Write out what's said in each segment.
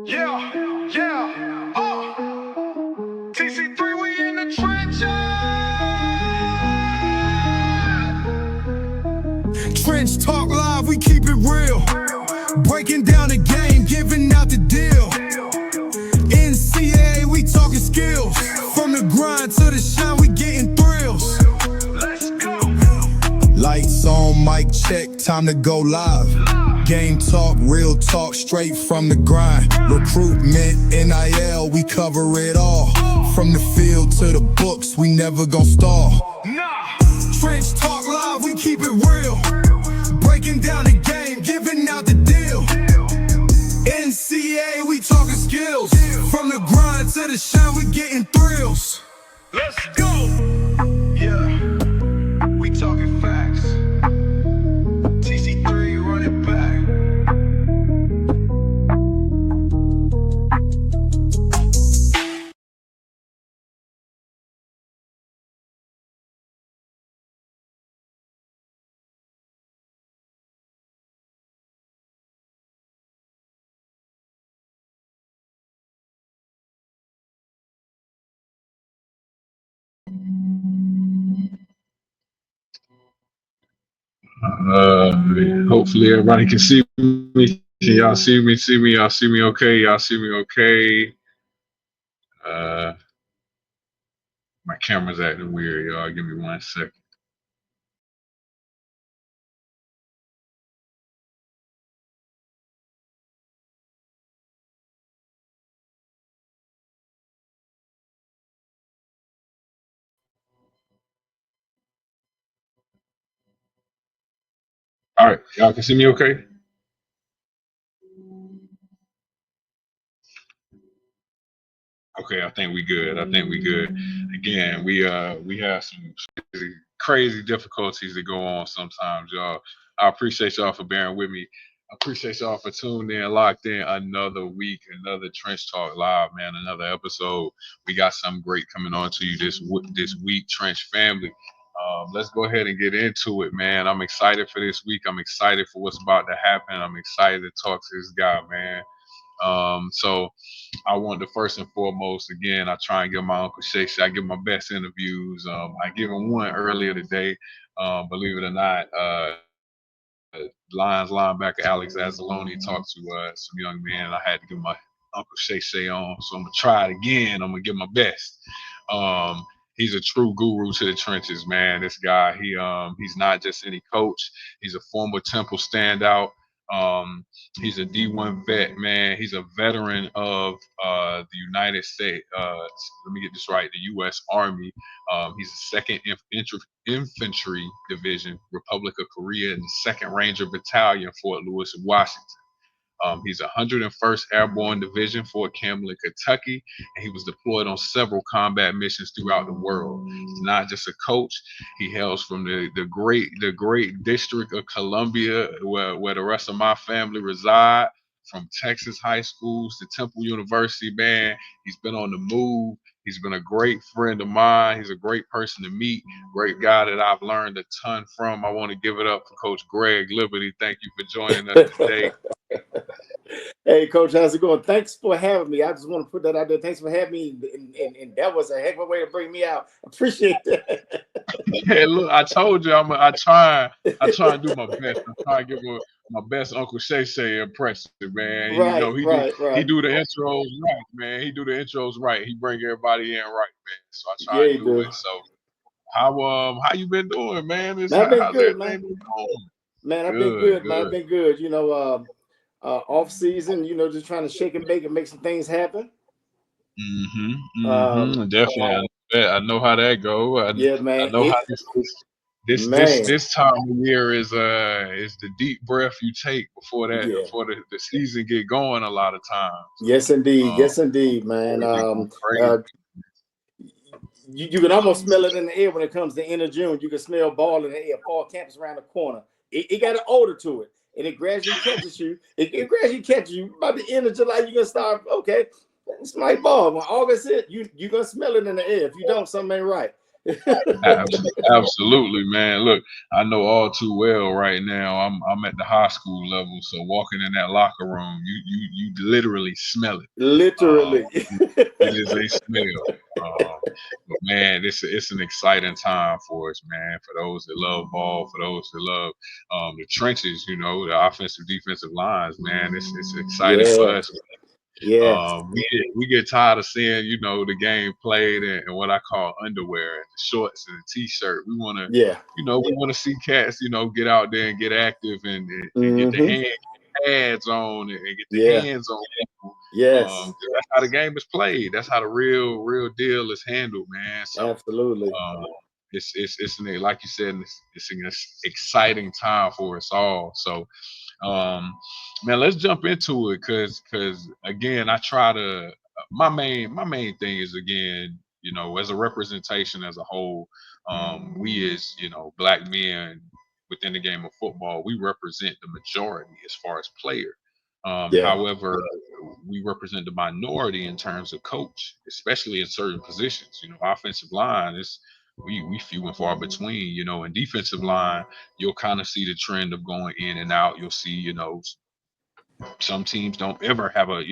Yeah, yeah, TC3, we in the trenches. Trench Talk Live, we keep it real. Breaking down the game, giving out the deal. NCAA, we talking skills. From the grind to the shine, we getting thrills. Let's go. Lights on, mic check, time to go live. Game talk, real talk, straight from the grind. Recruitment, NIL, we cover it all. From the field to the books, we never gon' stall. Trench Talk Live, we keep it real. Breaking down the game, giving out the deal. NCAA, we talking skills. From the grind to the shine, we getting thrills. Let's go. Yeah, we talking facts. TC3, run it back. Hopefully everybody can see me. Can y'all see me? Y'all see me okay? Y'all see me okay? My camera's acting weird, y'all. Give me 1 second. All right, y'all can see me okay? Okay, I think we good. Again, we have some crazy difficulties that go on sometimes, y'all. I appreciate y'all for bearing with me. I appreciate y'all for tuning in, locked in another week, another Trench Talk Live, man, another episode. We got something great coming on to you this week, Trench family. Let's go ahead and get into it, man. I'm excited for this week. I'm excited for what's about to happen. I'm excited to talk to this guy, man. So I want to first and foremost, again, I try and give my Uncle Shay. I give my best interviews. I give him one earlier today. Believe it or not, Lions linebacker Alex Anzalone talked to some young men. I had to give my Uncle Shay on, so I'm gonna try it again. I'm gonna give my best. He's a true guru to the trenches, man. This guy, he's not just any coach. He's a former Temple standout. He's a D1 vet, man. He's a veteran of the United States. Let me get this right. The U.S. Army. He's a second Infantry Division, Republic of Korea, and the 2nd Ranger Battalion, Fort Lewis, Washington. He's 101st Airborne Division, Fort Campbell, Kentucky, and he was deployed on several combat missions throughout the world. He's not just a coach; he hails from the great District of Columbia, where the rest of my family reside. From Texas high schools to Temple University, man, he's been on the move. He's been a great friend of mine. He's a great person to meet, great guy that I've learned a ton from. I want to give it up for Coach Greg Liberty. Thank you for joining us today. Hey, Coach, how's it going? Thanks for having me. I just want to put that out there. Thanks for having me, and that was a heck of a way to bring me out. Appreciate that. Hey, look, I told you I try and do my best. I try to give my best Uncle Shay impression, man. Right, he do the intros right, man. He do the intros right. He bring everybody in right, man. So I try to do it. So how you been doing, man? I've been good, man. Man, I've been good, man. I've been good. You know, off season, you know, just trying to shake and bake and make some things happen. Definitely. I know how that go. Yeah, man. I know how this time of year is the deep breath you take before the season get going a lot of times. Yes, indeed, man. You can almost smell it in the air when it comes to end of June. You can smell ball in the air, fall campus around the corner. It got an odor to it. And it gradually catches you. It gradually catches you. By the end of July, you're gonna start. Okay, it's my ball. When August hit, you're gonna smell it in the air. If you don't, something ain't right. Absolutely, man. Look, I know all too well right now. I'm at the high school level, so walking in that locker room, you literally smell it. Literally. It is a smell. But man, it's an exciting time for us, man. For those that love ball, for those that love the trenches, the offensive, defensive lines, man. It's exciting for Yeah. us. Yeah. We get tired of seeing, the game played in what I call underwear and the shorts and the t-shirt. We want to, Yeah. we want to see cats, get out there and get active and get the Mm-hmm. pads on and get the Yeah. hands on people. Yes. 'Cause that's how the game is played. That's how the real deal is handled, man. So Absolutely. it's like you said, it's an exciting time for us all. So man, let's jump into it because again, I try to my main thing is, again, as a representation as a whole, we as black men within the game of football, we represent the majority as far as player. Yeah. However, we represent the minority in terms of coach, especially in certain positions. Offensive line is we few and far between. In defensive line, you'll kind of see the trend of going in and out. You'll see, some teams don't ever have a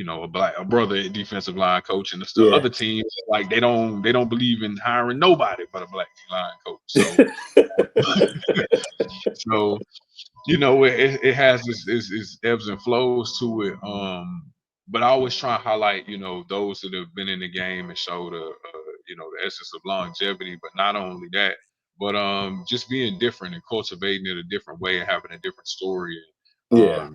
brother defensive line coach, and the Yeah. other teams, like, they don't believe in hiring nobody but a black line coach. So it has its ebbs and flows to it. But I always try and highlight, those that have been in the game and show the essence of longevity. But not only that, but just being different and cultivating it a different way and having a different story. Yeah.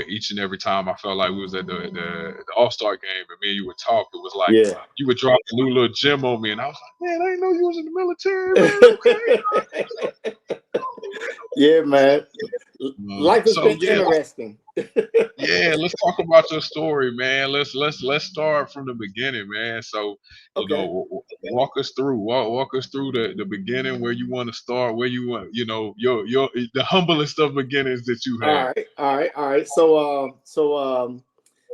Each and every time I felt like we was at the All-Star game and me and you would talk, it was like Yeah. you would drop a new little gem on me, and I was like, man, I didn't know you was in the military, man. Okay. Yeah, man. Life has been interesting. Yeah, let's talk about your story, man. Let's start from the beginning, man. So, Okay. walk us through the beginning, where you want to start, where you want, your the humblest of beginnings that you had. All right. So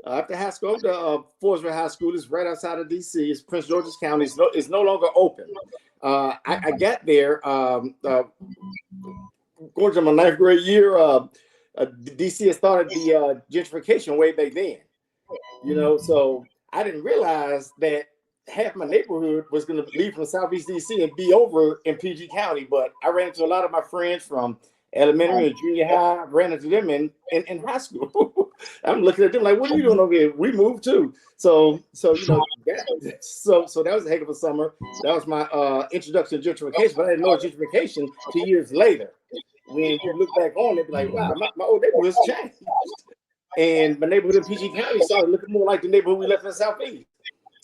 after high school, the Forestville High School is right outside of DC. It's Prince George's County. It's no longer open. I got there going to my ninth grade year. DC had started the gentrification way back then. So I didn't realize that half my neighborhood was going to leave from Southeast DC and be over in PG County. But I ran into a lot of my friends from elementary and junior high. I ran into them in high school. I'm looking at them like, what are you doing over here? We moved too. So that was a heck of a summer. That was my introduction to gentrification, but I didn't know gentrification 2 years later. When you look back on it, be like, wow, my old neighborhood's changed. And my neighborhood in PG County started looking more like the neighborhood we left in the Southeast.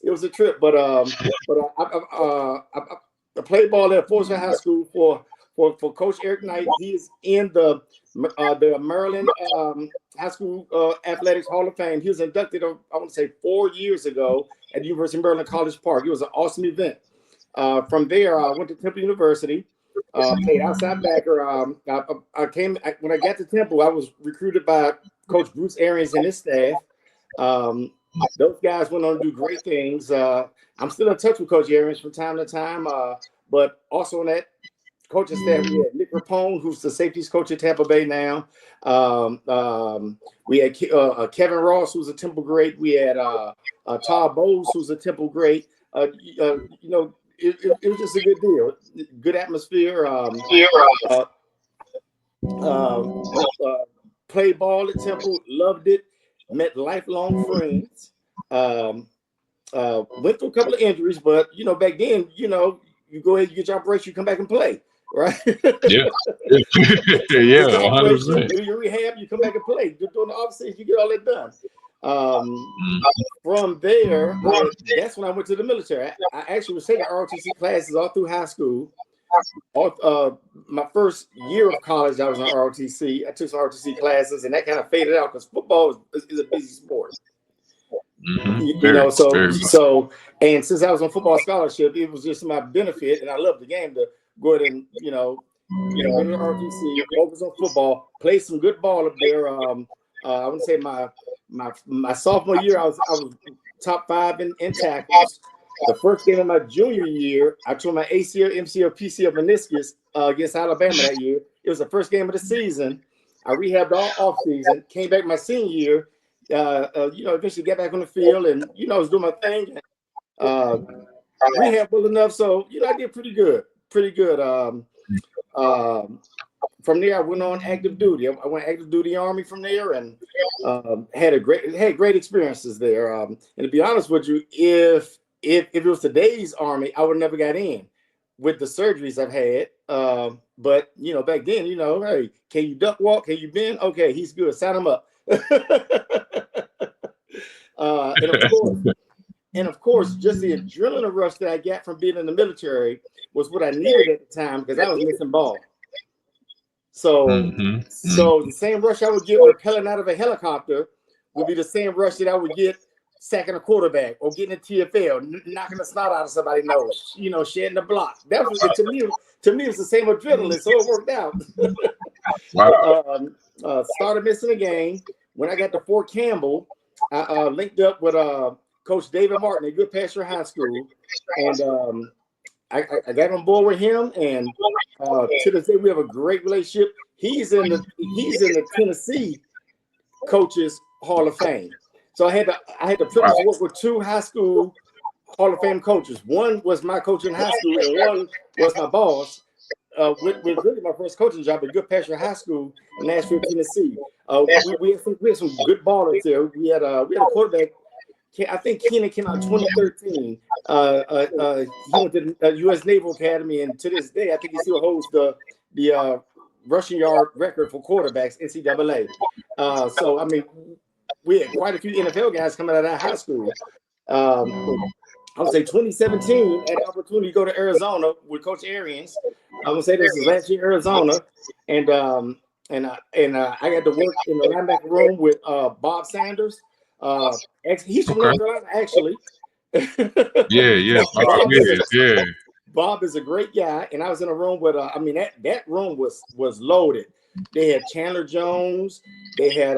It was a trip, but I played ball at Forestville High School for Coach Eric Knight. He is in the Maryland High School Athletics Hall of Fame. He was inducted, I want to say 4 years ago at the University of Maryland College Park. It was an awesome event. From there, I went to Temple University. Played outside backer. When I got to Temple, I was recruited by Coach Bruce Arians and his staff. Those guys went on to do great things. I'm still in touch with Coach Arians from time to time, but also on that coaching staff, we had Nick Rapone, who's the safeties coach at Tampa Bay now. We had Kevin Ross, who's a Temple great. We had Todd Bowles, who's a Temple great. It was just a good deal, good atmosphere. Played ball at Temple, loved it, met lifelong friends. Went through a couple of injuries, but back then, you go ahead, you get your operation, you come back and play, right? Yeah, yeah, 100%. Do your rehab, you come back and play. During the off season, you get all that done. From there, that's when I went to the military. I actually was taking ROTC classes all through high school. My first year of college, I was on ROTC. I took some ROTC classes, and that kind of faded out because football is a busy sport. And since I was on football scholarship, it was just my benefit, and I loved the game to go ahead and go to ROTC, focus on football, play some good ball up there. I would say my sophomore year, I was top 5 in tackles. The first game of my junior year, I tore my ACL, MCL, PCL, meniscus against Alabama that year. It was the first game of the season. I rehabbed all off season, came back my senior year, eventually got back on the field and, I was doing my thing. Rehab well enough. So, I did pretty good. From there, I went on active duty. I went active duty Army from there and had great experiences there. And to be honest with you, if it was today's Army, I would never got in with the surgeries I've had. But back then, hey, can you duck walk? Can you bend? Okay, he's good. Sign him up. And of course, just the adrenaline rush that I got from being in the military was what I needed at the time because I was missing ball. So, so the same rush I would get rappelling out of a helicopter would be the same rush that I would get sacking a quarterback or getting a TFL, knocking the snot out of somebody's nose, shedding the block. That was to me, it was the same adrenaline, so it worked out. Wow. Started missing a game. When I got to Fort Campbell, I linked up with Coach David Martin at Good Pasture High School, and I got on board with him, and to this day we have a great relationship. He's in the Tennessee Coaches Hall of Fame. So I had the privilege to work with two high school Hall of Fame coaches. One was my coach in high school, and one was my boss. With really my first coaching job at Good Pasture High School in Nashville, Tennessee. We had some good ballers there. We had a quarterback. I think Keenan came out in 2013. He went to the U.S. Naval Academy, and to this day, I think he still holds the rushing yard record for quarterbacks, NCAA. So, I mean, we had quite a few NFL guys coming out of that high school. I would say 2017, I had the opportunity to go to Arizona with Coach Arians. I would say this is last year, Arizona, and I got to work in the linebacker room with Bob Sanders. He's from North Carolina, actually. Bob is a great guy, and I was in a room with that room was loaded. They had Chandler Jones, they had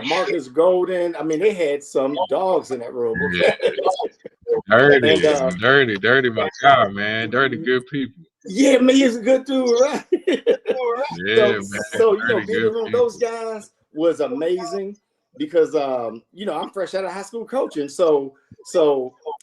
Marcus Golden. I mean, they had some dogs in that room. Dirty, my guy, man. Dirty, good people. Yeah, man, he's a good dude, right? Yeah, so being in the room with those guys was amazing because I'm fresh out of high school coaching, so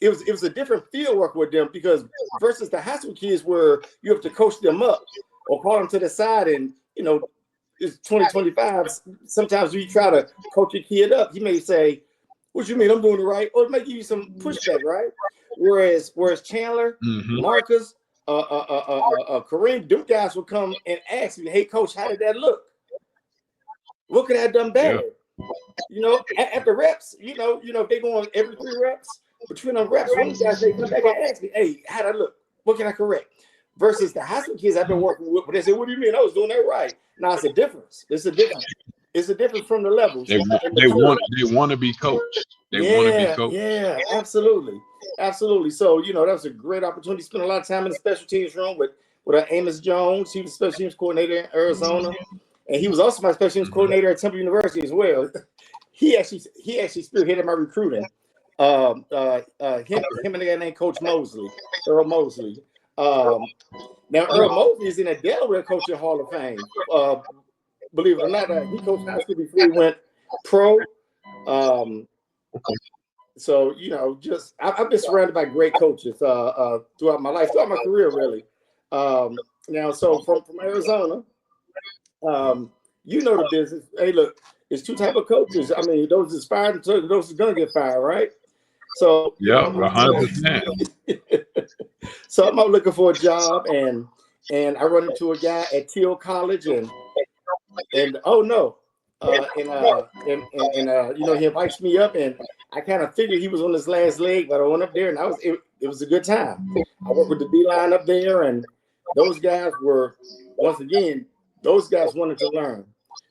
it was a different field work with them because versus the high school kids where you have to coach them up or call them to the side and it's 2025. Sometimes you try to coach your kid up, he may say, "What you mean I'm doing it right?" Or it may give you some pushback, right? Whereas Chandler, Marcus, Kareem, them guys will come and ask me, "Hey, coach, how did that look? What could I have done better?" At the reps, if they go on every 3 reps, between them reps, one of the guys they come back and ask me, "Hey, how'd I look? What can I correct?" Versus the high school kids I've been working with, they say, "What do you mean? I was doing that right." Now it's a difference. It's a difference from the levels. They want to be coached. They want to be coached. Yeah, absolutely. So that was a great opportunity. Spent a lot of time in the special teams room with Amos Jones. He was special teams coordinator in Arizona, and he was also my special teams coordinator at Temple University as well. He actually spearheaded my recruiting. Him and a guy named Coach Mosley, Earl Mosley. Now Earl Mosley is in a Delaware Coaching Hall of Fame. Believe it or not, he coached high school before he went pro. So I've been surrounded by great coaches throughout my life, throughout my career, really. Now, so from Arizona, the business. Hey, look, it's 2 types of coaches. I mean, those is fired and those is gonna get fired, right? So 100%. So I'm out looking for a job, and I run into a guy at Teal College, and oh no, he invites me up, and I kind of figured he was on his last leg, but I went up there, and it was a good time. I worked with the D line up there, and those guys wanted to learn.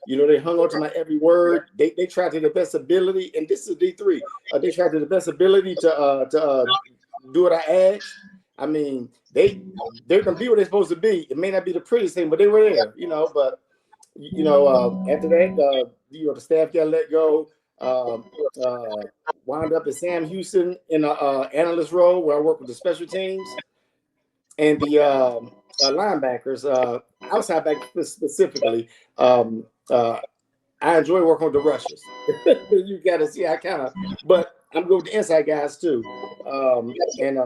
They hung on to my every word. They tried to the best ability, and this is D3. They tried to the best ability to do what I asked. I mean, they're gonna be what they're supposed to be. It may not be the prettiest thing, but they were there, But after that, the staff got let go. wound up at Sam Houston in a analyst role where I work with the special teams and the linebackers, outside back specifically. I enjoy working with the rushers. You got to see, but I'm good with the inside guys too. And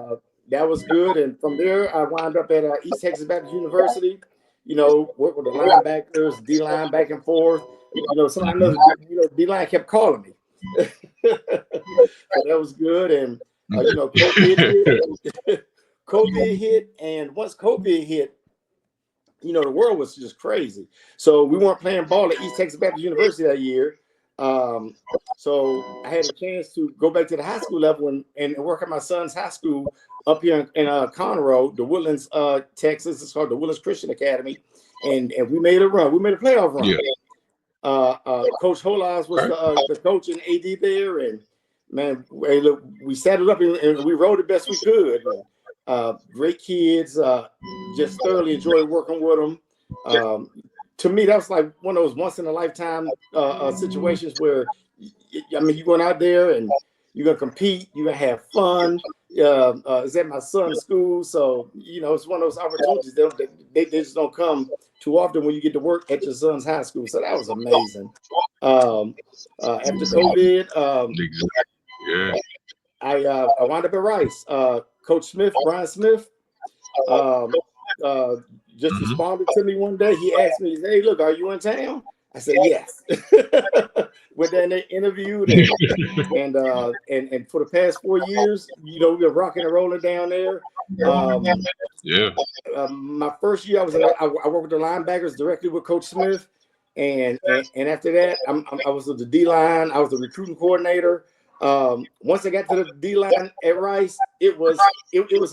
that was good. And from there, I wound up at East Texas Baptist University. Work with the linebackers, D line back and forth. Somebody knows, D line kept calling me. So that was good. And COVID hit, and once COVID hit, the world was just crazy. So we weren't playing ball at East Texas Baptist University that year. So I had a chance to go back to the high school level and work at my son's high school up here in Conroe, the Woodlands, Texas. It's called the Willis Christian Academy. And we made a run. We made a playoff run. Yeah. Coach Holas was the coach and AD there. And, man, we set it up and we rode the best we could. Great kids, just thoroughly enjoyed working with them. To me, that was like one of those once in a lifetime situations where, you're going out there and you're going to compete, you're going to have fun. It's at my son's school. So, it's one of those opportunities they just don't come too often when you get to work at your son's high school. So that was amazing. After COVID, I wound up at Rice. Coach Smith, Brian Smith, just responded to me one day. He asked me, "Hey, look, are you in town?" I said, "Yes." Went there and they interviewed, and for the past 4 years, we've been rocking and rolling down there. My first year, I worked with the linebackers directly with Coach Smith, and after that, I was with the D line. I was the recruiting coordinator. Once I got to the D line at Rice, it was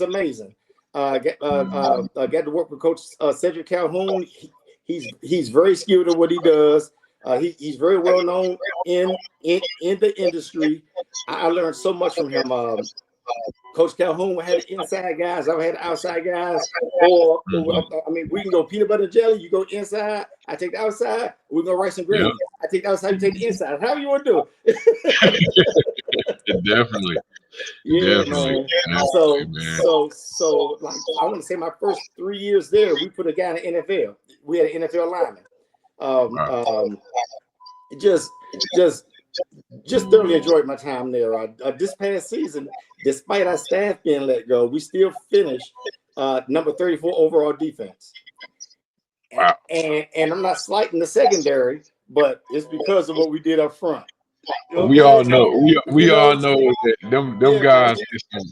amazing. I got to work with Coach Cedric Calhoun. He's very skilled at what he does. He's very well known in the industry. I learned so much from him. Coach Calhoun had inside guys. I had outside guys. Or we can go peanut butter and jelly. You go inside. I take the outside. We go rice and gravy. Yeah. I take the outside. You take the inside. How you want to do it? Definitely. Yeah, man. So like I want to say my first 3 years there, we put a guy in the NFL. We had an NFL lineman. Just thoroughly enjoyed my time there. This past season, despite our staff being let go, we still finished number 34 overall defense. Wow. And I'm not slighting the secondary, but it's because of what we did up front. Okay. We all know that them guys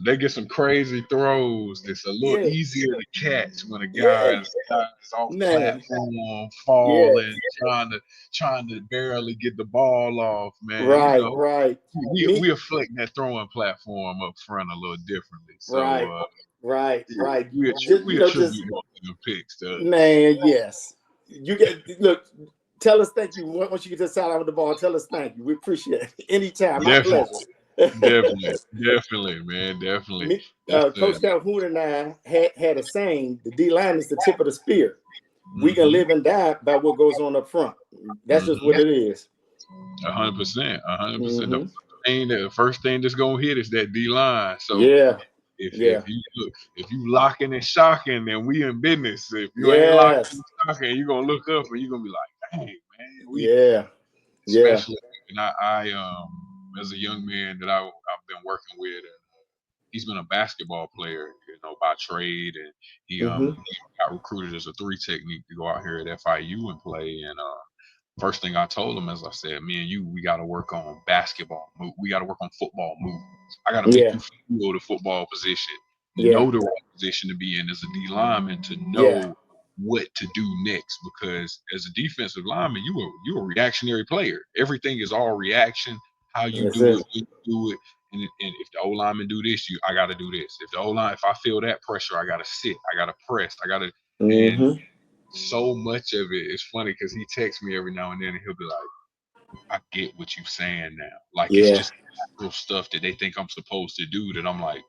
get some crazy throws that's a little easier to catch when a guy is off platform, falling, trying to barely get the ball off, man. Right. We affect that throwing platform up front a little differently. So right. We attribute the picks to man, yes. Look. Tell us thank you once you get to the sideline with the ball. Tell us thank you. We appreciate it. Anytime. My pleasure. Definitely, man. Definitely. Coach Calhoun and I had a saying: the D line is the tip of the spear. We can live and die by what goes on up front. That's just what it is. 100%. 100%. The first thing that's gonna hit is that D line. So if you locking and shocking, then we in business. If you ain't locking and shocking, you're gonna look up and you're gonna be like, dang, man. Especially, and I as a young man that I've been working with, he's been a basketball player, by trade, and he got recruited as a 3 technique to go out here at FIU and play. And first thing I told him, as I said, me and you, we got to work on basketball. We got to work on football movements. I got to make you feel the football position, know the right position to be in as a D lineman, to know what to do next. Because as a defensive lineman, you a reactionary player. Everything is all reaction. How you do it, when you do it. And if the O lineman do this, I got to do this. If I feel that pressure, I got to sit. I got to press. I got to. And so much of it is funny because he texts me every now and then, and he'll be like, "I get what you're saying now. Like it's just little stuff that they think I'm supposed to do that I'm like,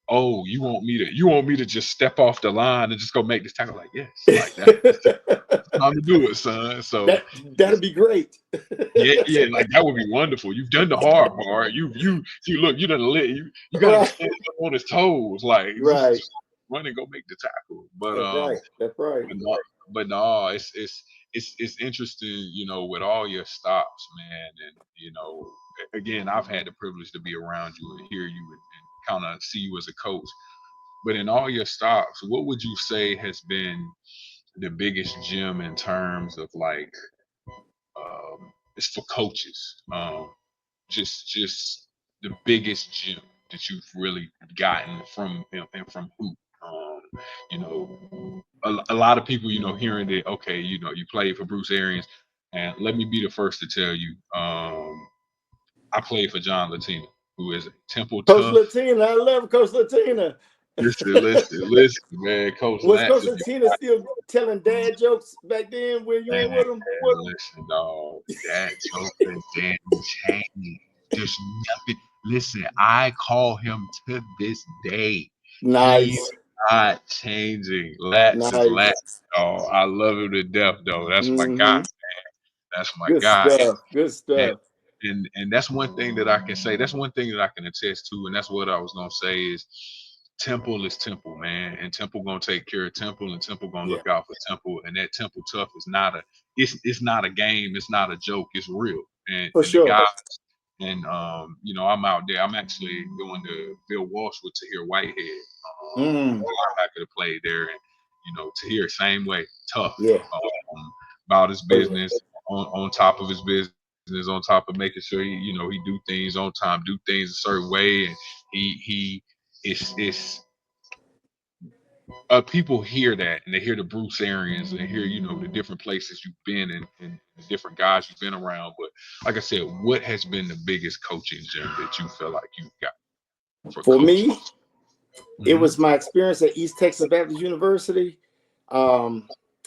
oh, you want me to just step off the line and just go make this tackle? Like, yes, like that's time to do it, son. So that'd be great. yeah, like that would be wonderful. You've done the hard part. You look, you done lit. You got him Right. standing up on his toes, like Right. just run and go make the tackle. But That's right. That's right. no, it's interesting, with all your stops, man, and again, I've had the privilege to be around you and hear you and kind of see you as a coach. But in all your stops, what would you say has been the biggest gem in terms of like it's for coaches, just the biggest gem that you've really gotten from him and from who? Um, you know, a lot of people, hearing that, okay, you played for Bruce Arians, and let me be the first to tell you, I played for John Latina, who is a Temple Coach tough. Latina, I love Coach Latina. Listen, man, Coach Was Lat. Coach Latina still telling dad jokes back then when you were with him? Listen, dog, that joke didn't change. There's nothing. Listen, I call him to this day. He's Nice. not changing. Lats is Lats, Nice. dog. I love him to death, though. That's my guy. Mhm. That's my Good guy. stuff. Good And, stuff. and that's one thing that I can say. That's one thing that I can attest to, and that's what I was gonna say is Temple is Temple, man, and Temple gonna take care of Temple, and Temple gonna Yeah, look out for Temple, and that Temple tough is not it's not a game, it's not a joke, it's real, for and the sure. guy, and I'm out there. I'm actually going to Bill Walsh with Tahir Whitehead. Mm, Linebacker to play there, and Tahir same way, tough, yeah. about his Oh, yeah. business, on top of his business, on top of making sure he do things on time, do things a certain way, and he it's people hear that and they hear the Bruce Arians and they hear the different places you've been and the different guys you've been around. But like I said, what has been the biggest coaching gem that you feel like you've got for For coaching? me, it was my experience at East Texas Baptist University. I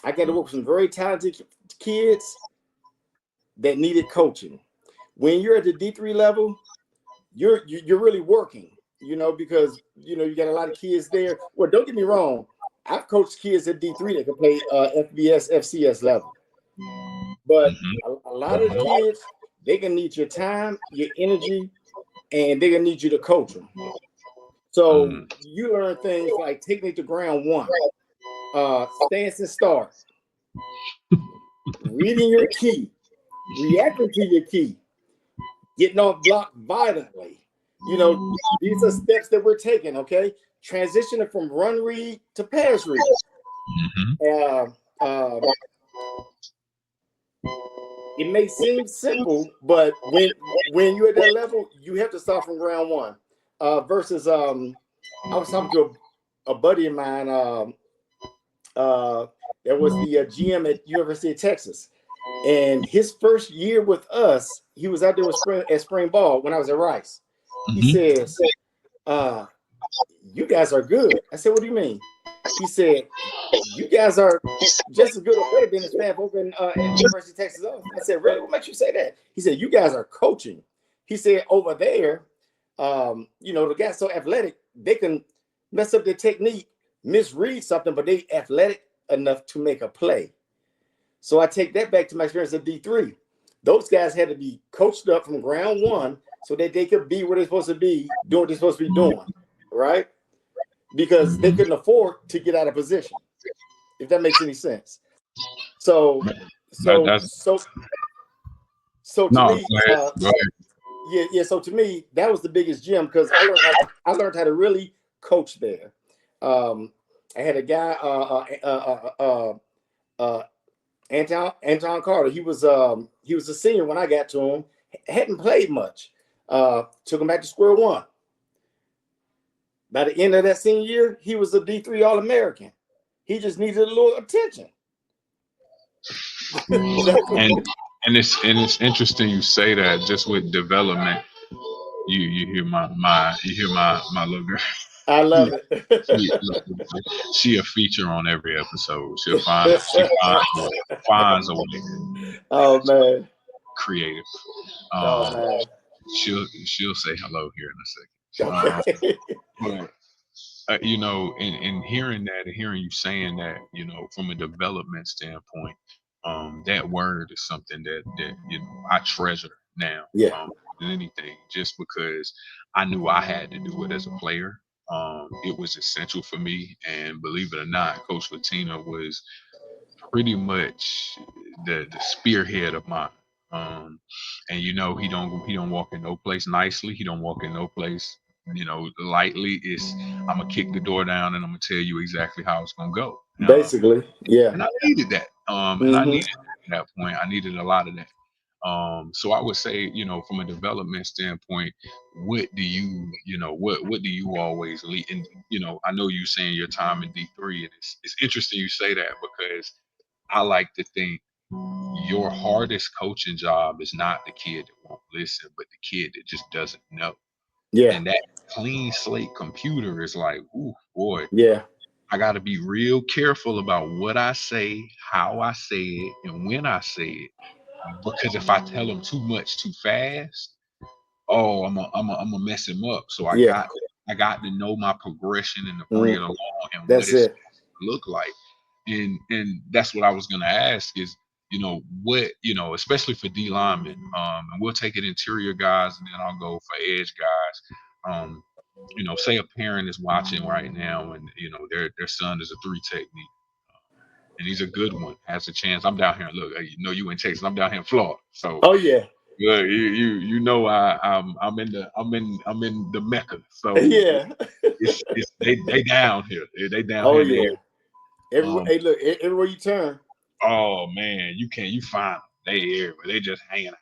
got to work with some very talented kids that needed coaching. When you're at the D3 level, you're really working, because you got a lot of kids there. Well, don't get me wrong, I've coached kids at D3 that can play FBS, FCS level, but a lot of the kids, they can need your time, your energy, and they're gonna need you to coach them. So you learn things like technique to ground one, stance and start, reading your key, reacting to your key, getting off block violently. These are steps that we're taking, okay? Transitioning from run read to pass read. It may seem simple, but when you're at that level, you have to start from ground one. Versus, I was talking to a buddy of mine that was the GM at University of Texas. And his first year with us, he was out there at spring ball when I was at Rice. He says, you guys are good. I said, what do you mean? He said, you guys are just as good or better than the staff over at University of Texas. I said, really? What makes you say that? He said, you guys are coaching. He said, over there, the guys so athletic, they can mess up their technique, misread something, but they athletic enough to make a play. So I take that back to my experience at D3. Those guys had to be coached up from ground one so that they could be where they're supposed to be, doing what they're supposed to be doing, right? Because they couldn't afford to get out of position, if that makes any sense. So to me, yeah. So to me, that was the biggest gem because I learned how to really coach there. I had a guy, Anton Carter. He was a senior when I got to him. Hadn't played much. Took him back to square one. By the end of that senior year, he was a D3 All-American. He just needed a little attention. and it's interesting you say that. Just with development, you hear my little girl. I love it. She a feature on every episode. She finds a way. Oh man, creative. oh man. She'll say hello here in a second. you know, and hearing that and hearing you saying that, you know, from a development standpoint, that word is something that you know I treasure now, Yeah, than anything, just because I knew I had to do it as a player. It was essential for me, and believe it or not, Coach Latina was pretty much the spearhead of mine. Um, and you know, he don't walk in no place nicely. He don't walk in no place, you know, lightly. It's I'm gonna kick the door down and I'm gonna tell you exactly how it's gonna go. basically. Yeah. And I needed that. And I Hmm. needed that at that point. I needed a lot of that. So I would say, you know, from a development standpoint, what do you, you know, what do you always lead? And you know, I know you saying your time in D3, and it's interesting you say that because I like to think your hardest coaching job is not the kid that won't listen, but the kid that just doesn't know. Yeah. And that clean slate computer is like, ooh, boy, Yeah. I got to be real careful about what I say, how I say it, and when I say it. Because if I tell them too much too fast, oh, I'm a mess him up. So I Yeah. got to know my progression and to bring Mm, it along and what that's it's it. look like. And that's what I was gonna ask is, you know, what, you know, especially for D linemen, and we'll take it interior guys and then I'll go for edge guys. You know, say a parent is watching right now and you know their son is a three technique and he's a good one, has a chance. I'm down here. Look, you know, you in Texas. I'm down here in Florida. So Oh yeah. yeah, you know I'm in the Mecca. So Yeah. it's they down here. They down Oh here in the yeah. air. Everywhere. Um, Hey, look. Everywhere you turn. oh man, you find them. They everywhere. They just hanging out.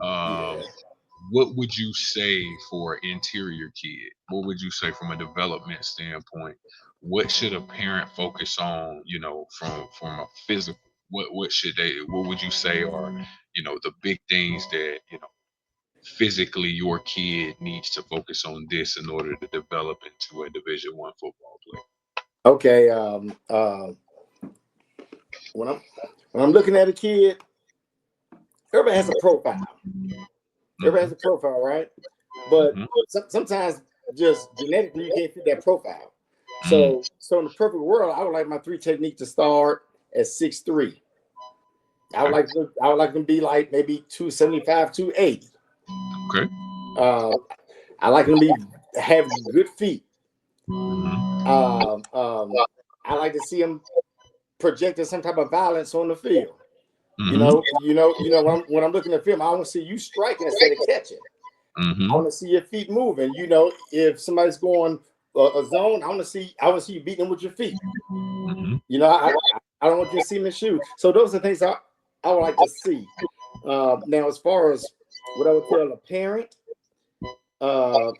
Yeah. What would you say for interior kid? What would you say from a development standpoint? What should a parent focus on? You know, from a physical. What should they? What would you say are you know the big things that you know physically your kid needs to focus on this in order to develop into a Division 1 football player? Okay. When I'm looking at a kid, everybody has a profile. Everybody has a Hmm. profile, right? But Hmm. sometimes just genetically you can't fit that profile. Mm. So in the perfect world, I would like my three technique to start at 6'3". Okay. I would like them to be like maybe 275, 280. Okay. Uh, I like them to be have good feet. Hmm. Um, um, I like to see them projecting some type of violence on the field. Hmm. When I'm looking at film, I want to see you striking instead of catching. I Hmm. want to see your feet moving. If somebody's going a zone, I want to see you beating them with your feet. Hmm. I don't want you to see them in shoes. So those are things I would like to see. Now, as far as what I would tell a parent, uh,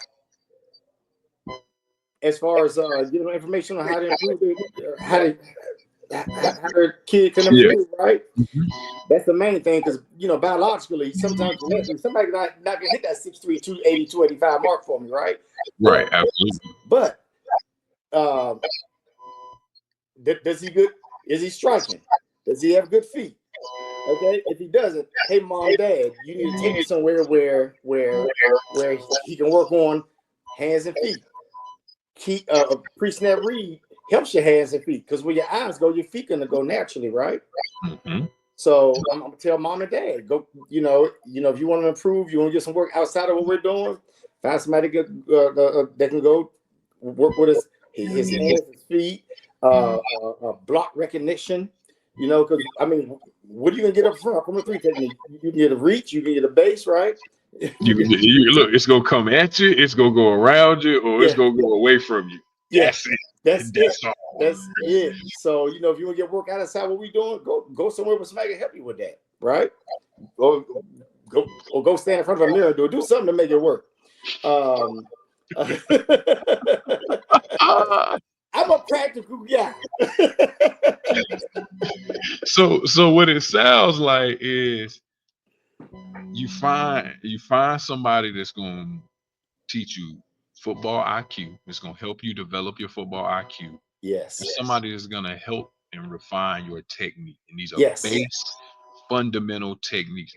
as far as information on how to improve how their kid can Yeah. improve, right? Hmm. That's the main thing because biologically, sometimes genetically, somebody not gonna hit that 6'3", 280, 285 mark for me, right? Right. But Absolutely. but uh, does he good? Is he striking? Does he have good feet? Okay, if he doesn't, hey mom, dad, you need to take me somewhere where he can work on hands and feet. Pre-snap read helps your hands and feet because where your eyes go, your feet gonna go naturally, right? Hmm. So I'm gonna tell mom and dad, go. If you want to improve, you want to get some work outside of what we're doing. Find somebody that can go work with us. His hands, his feet, block recognition. Because I mean, what are you gonna get up front from a three technique? You can get a reach, you can get a base, right? You, you can, look, it's gonna come at you, it's gonna go around you, or it's yeah, gonna go away from you. yeah. That's it. That's it. That's all. That's it. So if you want to get work outside what we doing, go somewhere where somebody can help you with that, right? Go go stand in front of a mirror and do something to make it work. Um, Ah, I'm a practical guy. so what it sounds like is you find somebody that's gonna teach you football IQ. It's gonna help you develop your football IQ. Yes. And somebody that's gonna help and refine your technique. And these are Yes. base fundamental techniques.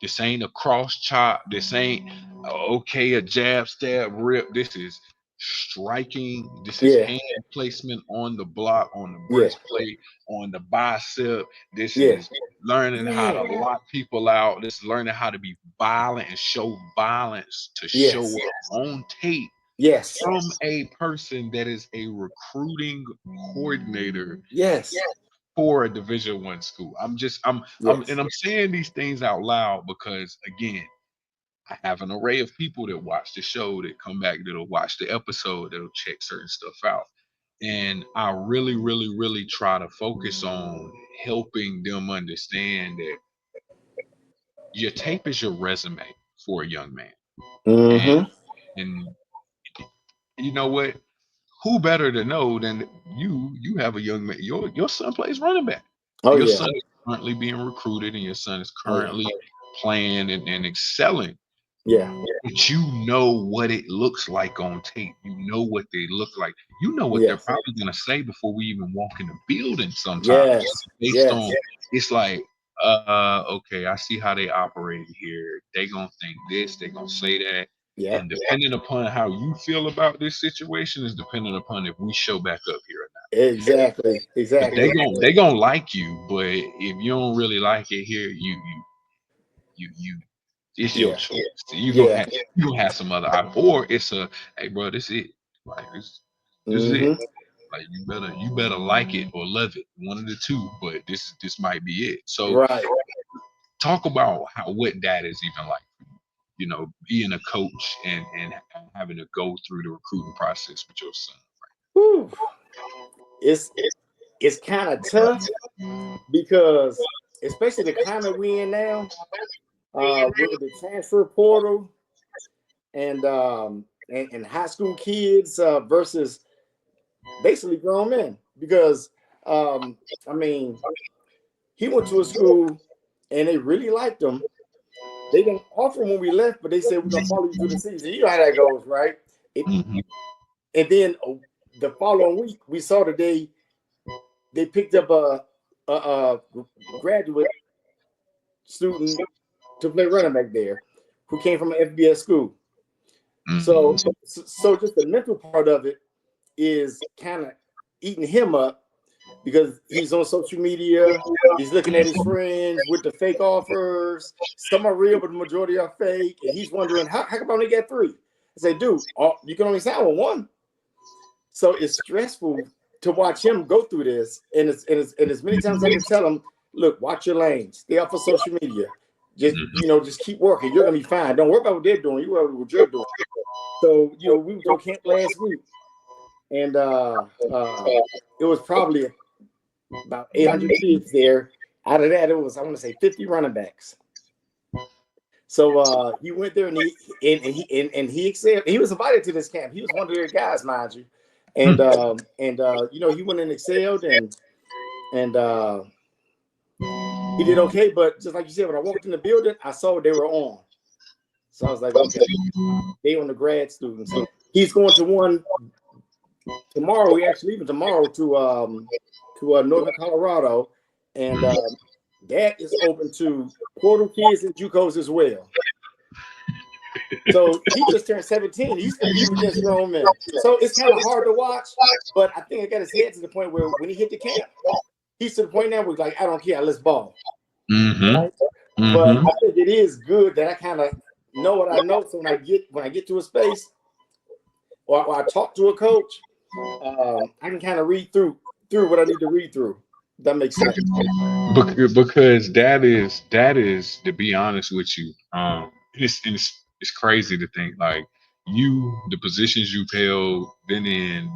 This ain't a cross chop. This ain't okay, a jab, stab, rip. This is striking. This is Yeah. hand placement on the block, on the Yeah. breastplate, on the bicep. This Yeah. is learning how to Yeah. lock people out. This is learning how to be violent and show violence to show Yes. up on tape Yes. from a person that is a recruiting coordinator Yes. for a Division I school. Yes. I'm saying these things out loud because again, I have an array of people that watch the show, that come back, that'll watch the episode, that'll check certain stuff out. And I really, really, really try to focus on helping them understand that your tape is your resume for a young man. And Mm-hmm. and you know what? Who better to know than you have a young man. Your son plays running back. Oh Your yeah. son is currently being recruited and your son is Oh yeah. currently playing and excelling. Yeah. But you know what it looks like on tape. You know what they look like. You know what they're Yes. probably gonna say before we even walk in the building sometimes. Yes. Based Yes. on it's like, okay, I see how they operate here. They gonna think this, they gonna say that. Yep. And depending upon how you feel about this situation is dependent upon if we show back up here or not. Exactly. 'Cause they Exactly. gon' they gonna like you, but if you don't really like it here, you it's your Yeah. choice. So you gonna Yeah. have some other or it's a hey bro, this it. Like this is it. Mm-hmm. Like you better like it or love it. One of the two, but this might be it. So Right. talk about what that is even like. Being a coach and having to go through the recruiting process with your son. Whew. It's it's kind of tough because especially the climate we in now, with the transfer portal and high school kids versus basically grown men. Because I mean, he went to a school and they really liked him. They didn't offer him when we left, but they said we're gonna follow you through the season. You know how that goes, right? Mhm. And then the following week, we saw that they picked up a graduate student to play running back there, who came from an FBS school. So, Mhm. so just the mental part of it is kind of eating him up because he's on social media. He's looking at his friends with the fake offers. Some are real, but the majority are fake. And he's wondering, how come I only got 3? I say, dude, you can only sign with 1. So it's stressful to watch him go through this. And as many times I can tell him, look, watch your lane. Stay off of social media. Just keep working. You're gonna be fine. Don't worry about what they're doing. You worry about what you're doing. So, we were to camp last week, and it was probably about 800 kids there. Out of that, it was, I want to say, 50 running backs. So he went there and he excelled. He was invited to this camp. He was one of their guys, mind you. And he went and excelled and he did okay. But just like you said, when I walked in the building, I saw what they were on. So I was like, okay, they on the grad students. He's going to one tomorrow. We actually leaving tomorrow to Northern Colorado, and that is open to portal kids and JUCOs as well. So he just turned 17. He's competing against grown men. So it's kind of hard to watch, but I think I got his head to the point where when he hit the camp, he's to the point now where he's like, I don't care, let's ball. Mm-hmm. Right? Mm-hmm. But I think it is good that I kind of know what I know. So when I get to a space or I talk to a coach, I can kind of read through what I need to read through. That makes sense. Because that is to be honest with you, it's crazy to think like the positions you've held, been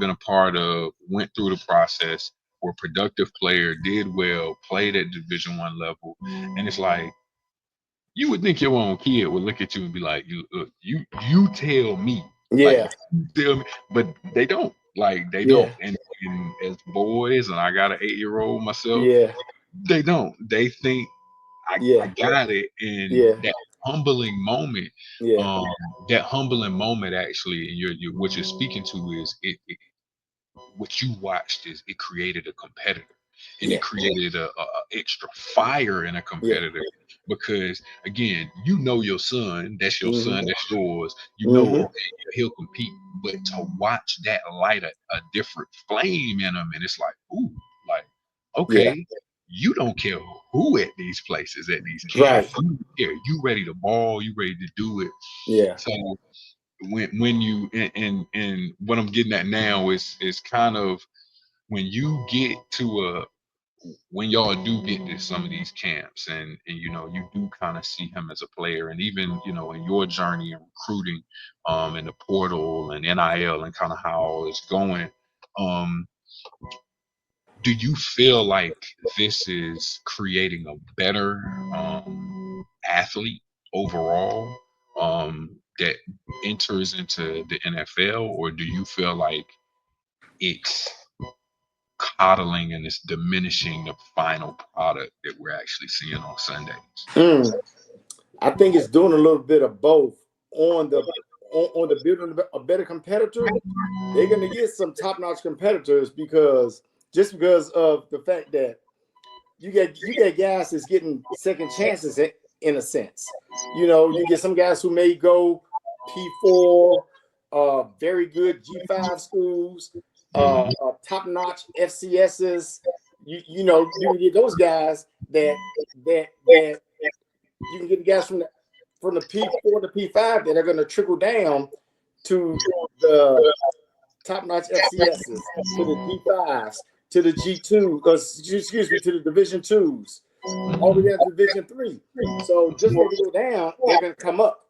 a part of, went through the process, were a productive player, did well, played at Division I level, and it's like you would think your own kid would look at you and be like, you tell me, like Yeah. you tell me, but they don't. Like they Yeah. don't, and as boys, and I got an 8-year-old myself. Yeah. They don't. They think I Yeah. got it, and Yeah. humbling moment, Yeah. um, that humbling moment actually, and what you're speaking to is it what you watched is it created a competitor. and it created a extra fire in a competitor. Because again, you know your son, that's your son, that's yours. You know, okay, he'll compete, but to watch that light a different flame in him, and it's like, ooh, like, okay, you don't care who at these places, at these camps. You ready to ball, you ready to do it. Yeah. So when you and what I'm getting at now is kind of when you get to when y'all do get to some of these camps, and you know, you do kind of see him as a player, and even, you know, in your journey in recruiting, in the portal and NIL and kind of how it's going, do you feel like this is creating a better athlete overall, that enters into the NFL, or do you feel like it's coddling and it's diminishing the final product that we're actually seeing on Sundays? I think it's doing a little bit of both. On the building a better competitor, they're going to get some top-notch competitors because of the fact that you get guys that's getting second chances in a sense. You know, you get some guys who may go P4, very good G5 schools, top-notch FCSs. You know, you can get those guys that you can get the guys from the P4 to P5 that are going to trickle down to the top-notch FCSs, to the G5s, to the G2, to the Division 2s, all the way down to Division 3. So just when we go down, they're going to come up.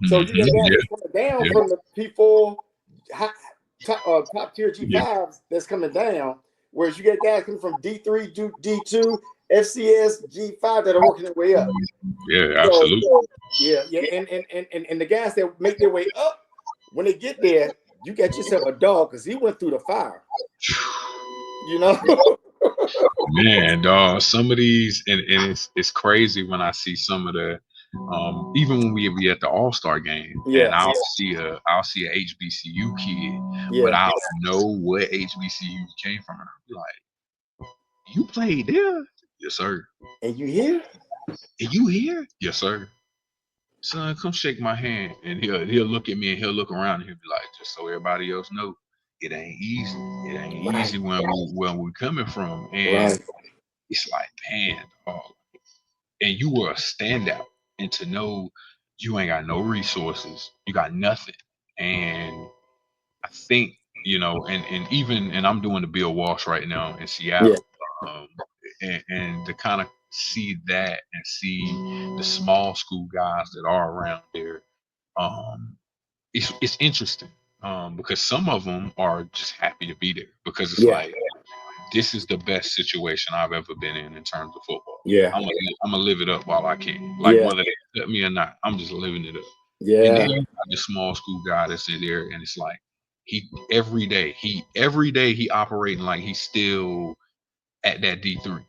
So you got guys coming down from the P4 top tier G5s that's coming down, whereas you get guys coming from D3, D2, FCS, G5 that are working their way up. Yeah, absolutely. So, and the guys that make their way up, when they get there, you got yourself a dog because he went through the fire. You know? Man, dog, some of these, and it's crazy when I see some of the, even when we be at the All-Star game, and I'll see a HBCU kid, but I don't know what HBCU came from. Like, you played there? Yes, sir. And you here? And you here? Yes, sir. Son, come shake my hand. And he'll look at me and he'll look around and he'll be like, just so everybody else know, it ain't easy. It ain't easy where we're coming from. And it's like, man, dog. And you were a standout. And to know you ain't got no resources, you got nothing. And I think, you know, and I'm doing the Bill Walsh right now in Seattle. And to kind of see that and see the small school guys that are around there, it's interesting, because some of them are just happy to be there because it's like, this is the best situation I've ever been in terms of football. I'm gonna live it up while I can, like whether they cut me or not, I'm just living it up. And then you got the small school guy that's in there, and it's like every day he operating like he's still at that D3.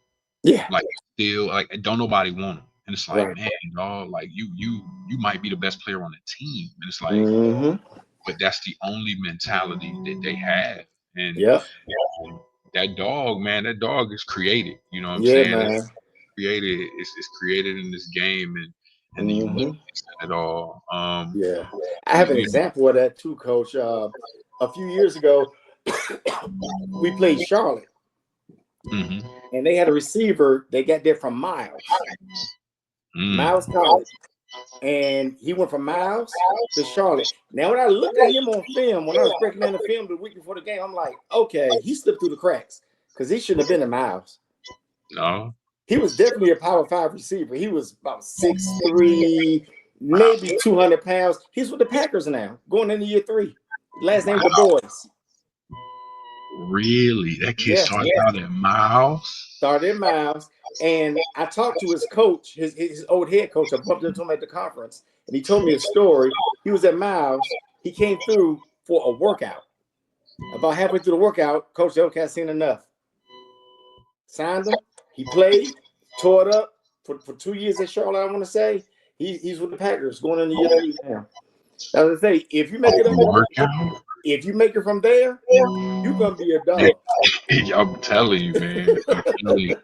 Like still, like, don't nobody want him. And it's like, man, dog, like you might be the best player on the team. And it's like, but that's the only mentality that they have. And that dog is created. You know what I'm saying? Man. It's created in this game, and the uniqueness in it all. I have an example of that too, Coach. A few years ago, we played Charlotte. And they had a receiver they got there from Miles College, and he went from Miles to Charlotte. Now, when I looked at him on film, when I was breaking down the film the week before the game, I'm like, okay, he slipped through the cracks because he shouldn't have been in Miles. No, he was definitely a Power 5 receiver. He was about 6'3", maybe 200 pounds. He's with the Packers now, going into year 3. Last name the Boys. Really? That kid started out at Miles? Started at Miles. And I talked to his coach, his old head coach. I bumped into him at the conference, and he told me a story. He was at Miles. He came through for a workout. About halfway through the workout, Coach said, okay, I've seen enough. Signed him. He played, tore it up for 2 years at Charlotte, I want to say. He's with the Packers going into year 3 now. As I say, if you make it up, if you make it from there, you're gonna be a dog. I'm telling you, man. I'm telling you.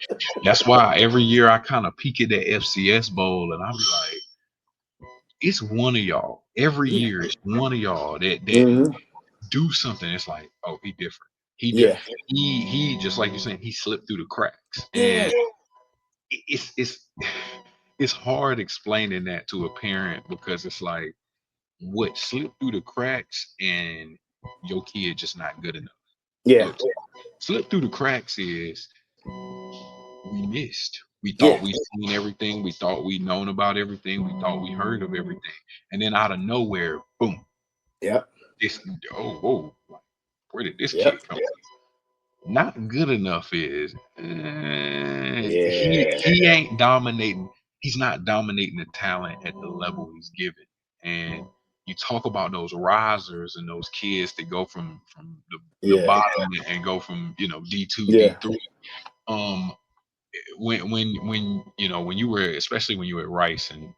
That's why every year I kind of peek at that FCS bowl and I'm like, it's one of y'all. Every Yeah. year it's one of y'all that Hmm. do something. It's like, oh, he different. He did. Yeah. He just like you're saying, he slipped through the cracks. Yeah. And it's it's hard explaining that to a parent because it's like what slipped through the cracks and your kid just not good enough. Yeah. Look, slip through the cracks is we missed. We Yeah. thought we seen everything. We thought we known about everything. We thought we heard of everything. And then out of nowhere, boom, Yep. this whoa, like, where did this Yep. kid come from? Not good enough is Yeah. he ain't dominating. He's not dominating the talent at the level he's given. And you talk about those risers and those kids that go from the Yeah. bottom and go from D2 Yeah. D3. Um, when you know when you were especially when you were at Rice and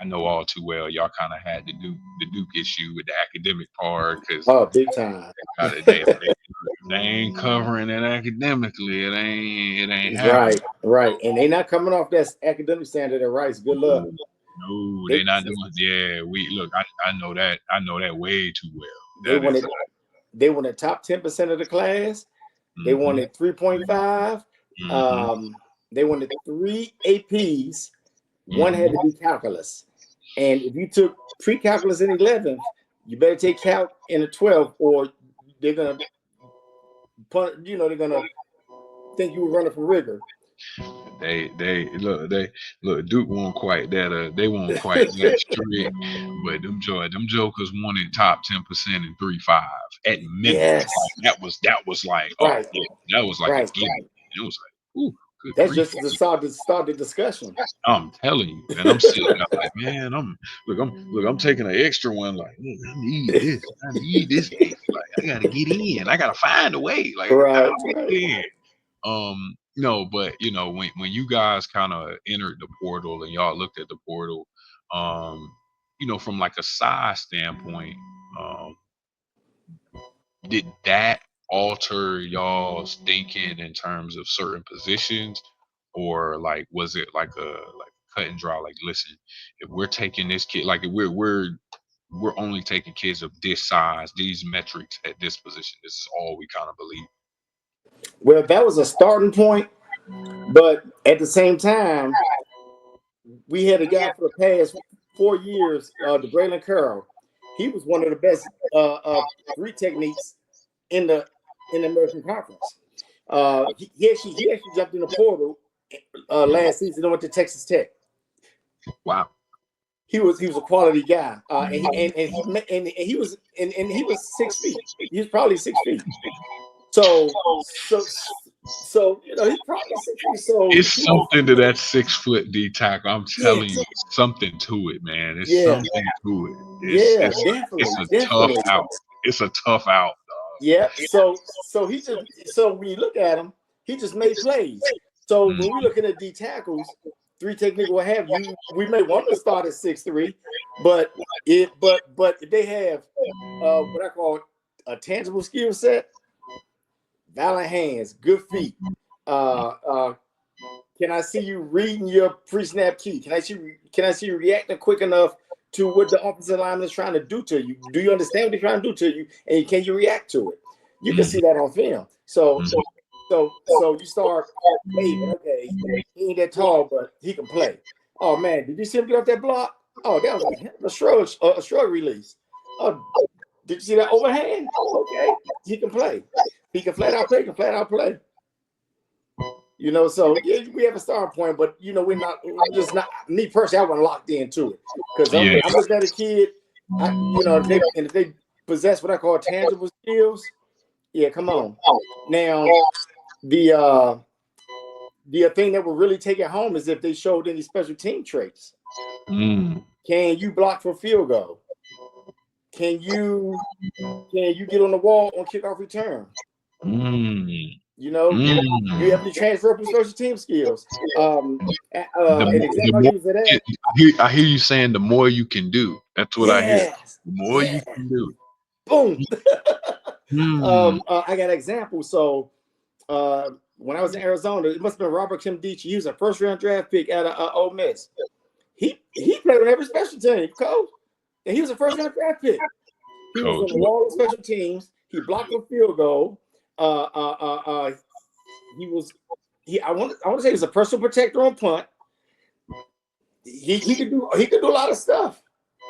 I know all too well y'all kind of had the Duke issue with the academic part because Oh, big time. they ain't covering it academically. It ain't happening. Right. And they not coming off that academic standard at Rice. Good luck. No, They they not doing. Yeah, we look. I know that. I know that way too well. they That is. wanted they wanted top 10% of the class. They Mhm, wanted 3.5. mhm, They wanted 3 APs. One had to mhm. be calculus. And if you took pre-calculus in 11th, you better take calc in the 12th, or they're gonna they're gonna think you were running for rigor. They look. Duke won't quite that. They won't quite that strict. But them jokers wanted top 10% and 3.5 at minimum. Yes. That was like Right. that was like a Right. gimme. It was like good That's grief. just to start the discussion. I'm telling you, and I'm sitting there like, man, I'm taking an extra one. Like, look, I need this. Like, I gotta get in. I gotta find a way. Like, how Right. do I get in? No, but when you guys kind of entered the portal and y'all looked at the portal, um, from like a size standpoint, um, did that alter y'all's thinking in terms of certain positions, or like was it like a cut and dry? Like, listen, if we're taking this kid, like if we're only taking kids of this size, these metrics at this position. This is all we kind of believe. Well, that was a starting point, but at the same time, we had a guy for the past 4 years, the Braylon Curl. He was one of the best 3 techniques in the American Conference. He actually jumped in the portal last season and went to Texas Tech. Wow. He was a quality guy, and he was 6 feet. He was probably 6 feet. So he's probably 6 feet. So It's something to that 6 foot D tackle. I'm telling you, it's something to it, man. It's something to it. It's a tough definitely. out. It's a tough out. Yeah. So when you look at him, he just made plays. So when we looking at D tackles, 3 technique, what have you, we may want to start at 6'3", but if they have what I call a tangible skill set, violent hands, good feet. Can I see you reading your pre-snap key? Can I see you reacting quick enough to what the offensive lineman is trying to do to you? Do you understand what they're trying to do to you? And can you react to it? You can see that on film. So you start waving. Okay, he ain't that tall, but he can play. Oh man, did you see him get off that block? Oh, that was a shrug release. Oh, did you see that overhand? Okay, he can play. He can flat out play. So yeah, we have a starting point, but we're just not. Me personally, I wasn't locked into it because I'm looking at a kid. If they possess what I call tangible skills, yeah, come on. Now, the thing that will really take it home is if they showed any special team traits. Can you block for field goal? Can you get on the wall on kickoff return? You have any transferable special team skills? An example I use of that. I hear you saying the more you can do. That's what I hear. The more you can do. Boom. I got an example. So when I was in Arizona, it must have been Robert Kimdichie. He was a first-round draft pick out of Ole Miss. He played on every special team, coach, and he was a first-round draft pick. He was on the wall of special teams. He blocked a field goal. I want to say he was a personal protector on punt. He could do a lot of stuff.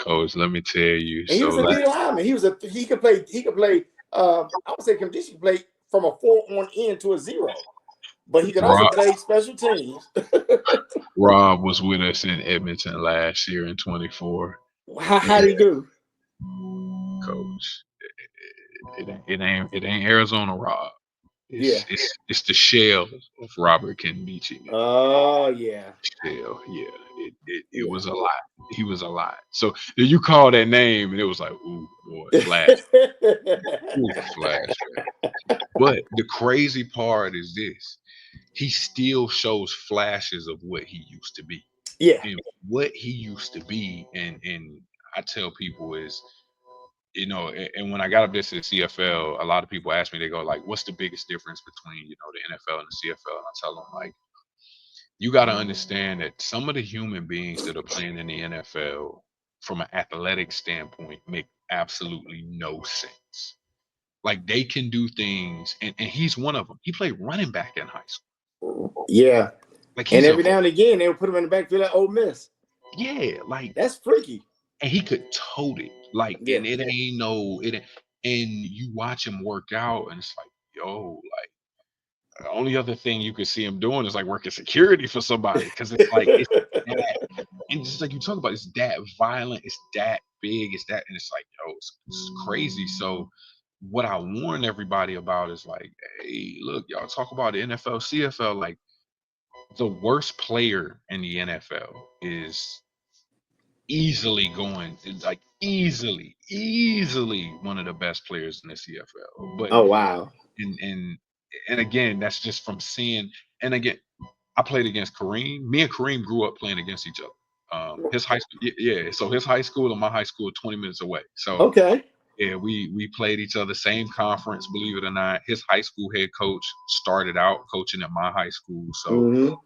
Coach, let me tell you. And he was a D lineman. He could play. I would say Kimdichie could play from a 4 on end to a 0, but he could also play special teams. Rob was with us in Edmonton last year in 24. How did he do? Coach, it ain't Arizona Rob. It's the shell of Robert Kimdichie. Oh yeah. Shell, yeah. It was a lot. He was a lot. So you call that name and it was like, ooh, boy, flash. Ooh, flash. But the crazy part is this. He still shows flashes of what he used to be. Yeah. And what he used to be, and I tell people is, you know, and when I got up there to the CFL, a lot of people ask me, they go like, what's the biggest difference between, you know, the NFL and the CFL? And I tell them, like, you got to understand that some of the human beings that are playing in the NFL from an athletic standpoint make absolutely no sense. Like, they can do things, and he's one of them. He played running back in high school. Yeah. Like, and every now and again, they would put him in the backfield at Ole Miss. Yeah, like, that's freaky. And he could tote it. Like, yeah. And and you watch him work out, and it's like, yo, like, the only other thing you could see him doing is like working security for somebody, because it's like, it's that, and just like you talk about, it's that violent, it's that big, it's that, and it's like, yo, it's crazy. So what I warn everybody about is like, hey, look, y'all talk about the NFL, CFL, like, the worst player in the NFL is easily one of the best players in the CFL. But oh wow. And again, that's just from seeing. And again, I played against Kareem. Me and Kareem grew up playing against each other. His high school, yeah. So his high school and my high school, 20 minutes away. So okay. Yeah, we played each other, same conference, believe it or not. His high school head coach started out coaching at my high school. So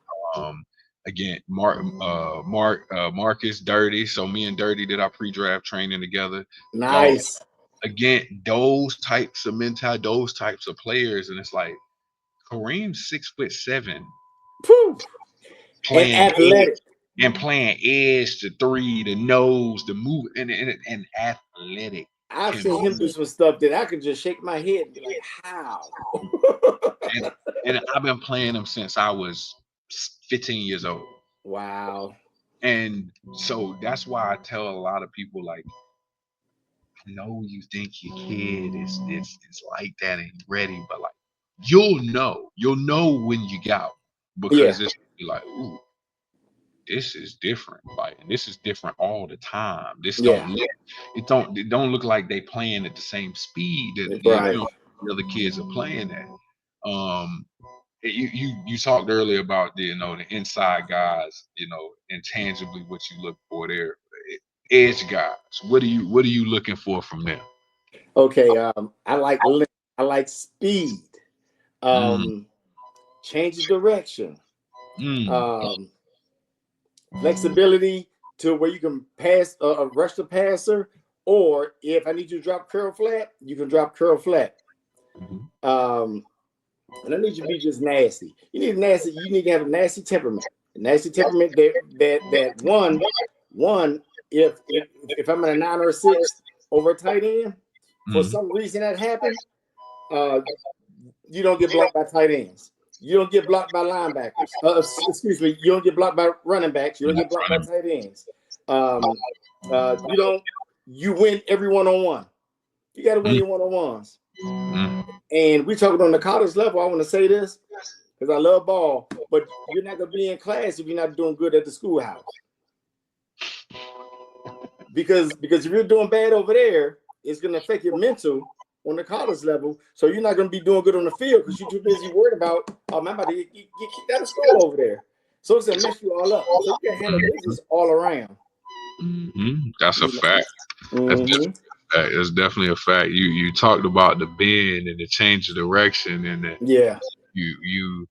again, Marcus Dirty. So me and Dirty did our pre-draft training together. Nice. Again, those types of mentality, those types of players, and it's like Kareem's 6'7", playing and athletic, and playing edge, the three, the nose, the move, and athletic. I've seen him do some stuff that I could just shake my head and be like, how? and I've been playing him since I was 15 years old. Wow. And so that's why I tell a lot of people, like, I know you think your kid is like that and ready, but like, you'll know when you got, because it's like, ooh, this is different. Like, this is different all the time. This don't look like they playing at the same speed that the other kids are playing at. You talked earlier about the inside guys, intangibly what you look for there. Edge guys, what are you looking for from them? Okay, I like speed, change of direction, flexibility to where you can pass rush the passer, or if I need you to drop curl flat, you can drop curl flat. And I need you to be just nasty. You need to have a nasty temperament. A nasty temperament that one if I'm at a 9 or a 6 over a tight end, for some reason that happened, you don't get blocked by tight ends. You don't get blocked by linebackers. You don't get blocked by running backs. You don't get blocked by tight ends. You win every one-on-one. You got to win your one-on-ones. And we talking on the college level. I want to say this because I love ball, but you're not going to be in class if you're not doing good at the schoolhouse. Because if you're doing bad over there, it's going to affect your mental on the college level. So you're not going to be doing good on the field because you're too busy worried about, I'm about to get kicked out of school over there. So it's going to mess you all up. So you can handle business all around. That's a fact. fact. That's definitely a fact. You talked about the bend and the change of direction, and the, Yeah, you you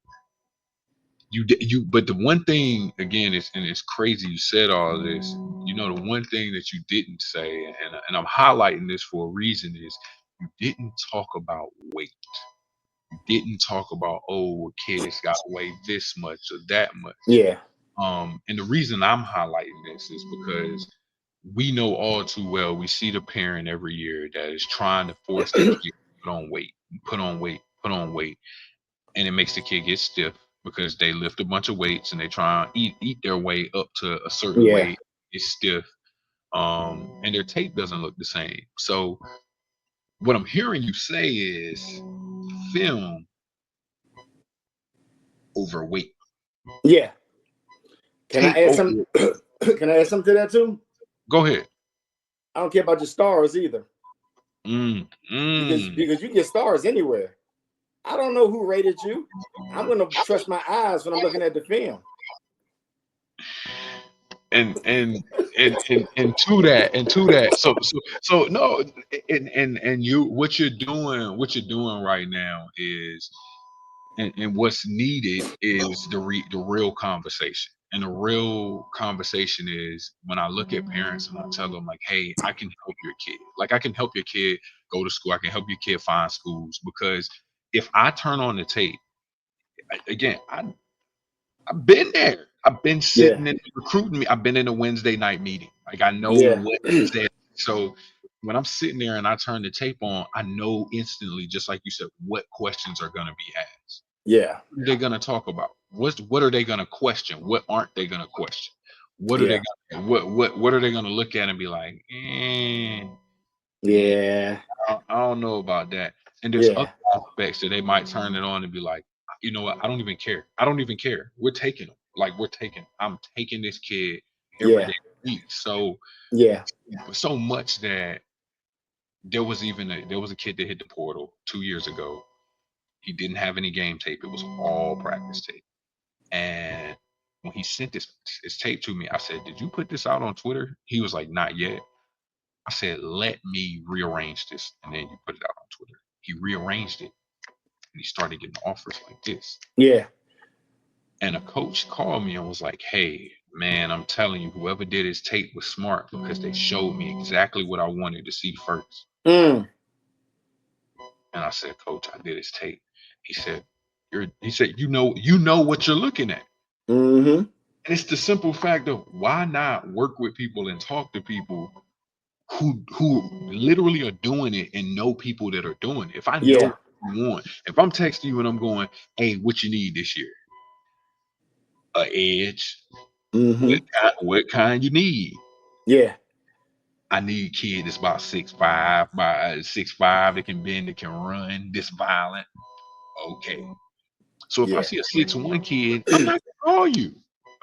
you. But the one thing again is, and it's crazy you said all of this. You know, the one thing that you didn't say, and I'm highlighting this for a reason, is you didn't talk about weight. You didn't talk about, oh, a kid has got to weigh this much or that much. yeah, And the reason I'm highlighting this is because we know all too well, we see the parent every year that is trying to force their kid to put on weight, put on weight, put on weight, and it makes the kid get stiff because they lift a bunch of weights and they try and eat their way up to a certain yeah, weight. It's stiff, and their tape doesn't look the same. So what I'm hearing you say is film over weight. yeah. Can I Tape add some? over. Can I add something to that too? Go ahead. I don't care about your stars either, Mm, because mm. because you get stars anywhere. I don't know who rated you. I'm gonna trust my eyes when I'm looking at the film. And to that so no, and you, what you're doing right now is, and what's needed is the real conversation. And the real conversation is when I look at parents and I tell them, like, hey, I can help your kid, like I can help your kid go to school, I can help your kid find schools. Because if I turn on the tape again, I've been there. I've been Yeah, sitting in recruiting me. I've been in a Wednesday night meeting. Like I know yeah, what said. So when I'm sitting there and I turn the tape on, I know instantly, just like you said, what questions are gonna be asked. yeah, What are they gonna talk about? What are they gonna question? What aren't they gonna question? What are they yeah, gonna what are they gonna look at and be like, eh, yeah, I don't know about that. And there's other yeah, aspects that they might turn it on and be like, you know what? I don't even care. I don't even care. We're taking them. Like I'm taking this kid every yeah, day of the week. So yeah, so much that there was a kid that hit the portal 2 years ago. He didn't have any game tape. It was all practice tape. And when he sent this tape to me, I said, "Did you put this out on Twitter?" He was like, "Not yet." I said, "Let me rearrange this, and then you put it out on Twitter." He rearranged it, and he started getting offers like this. yeah. And a coach called me and was like, "Hey, man, I'm telling you, whoever did his tape was smart because they showed me exactly what I wanted to see first." Mm, And I said, "Coach, I did his tape." He said, he said, you know what you're looking at." mm-hmm. And it's the simple fact of, why not work with people and talk to people who literally are doing it and know people that are doing it. If I know Yeah. what you want, if I'm texting you and I'm going, "Hey, what you need this year?" A edge. Mm-hmm. What kind you need? Yeah. I need a kid that's about 6'5", by 6'5", that can bend, that can run, this violent. Okay. So if I Yeah. see a 6'1" kid, I'm not gonna call you.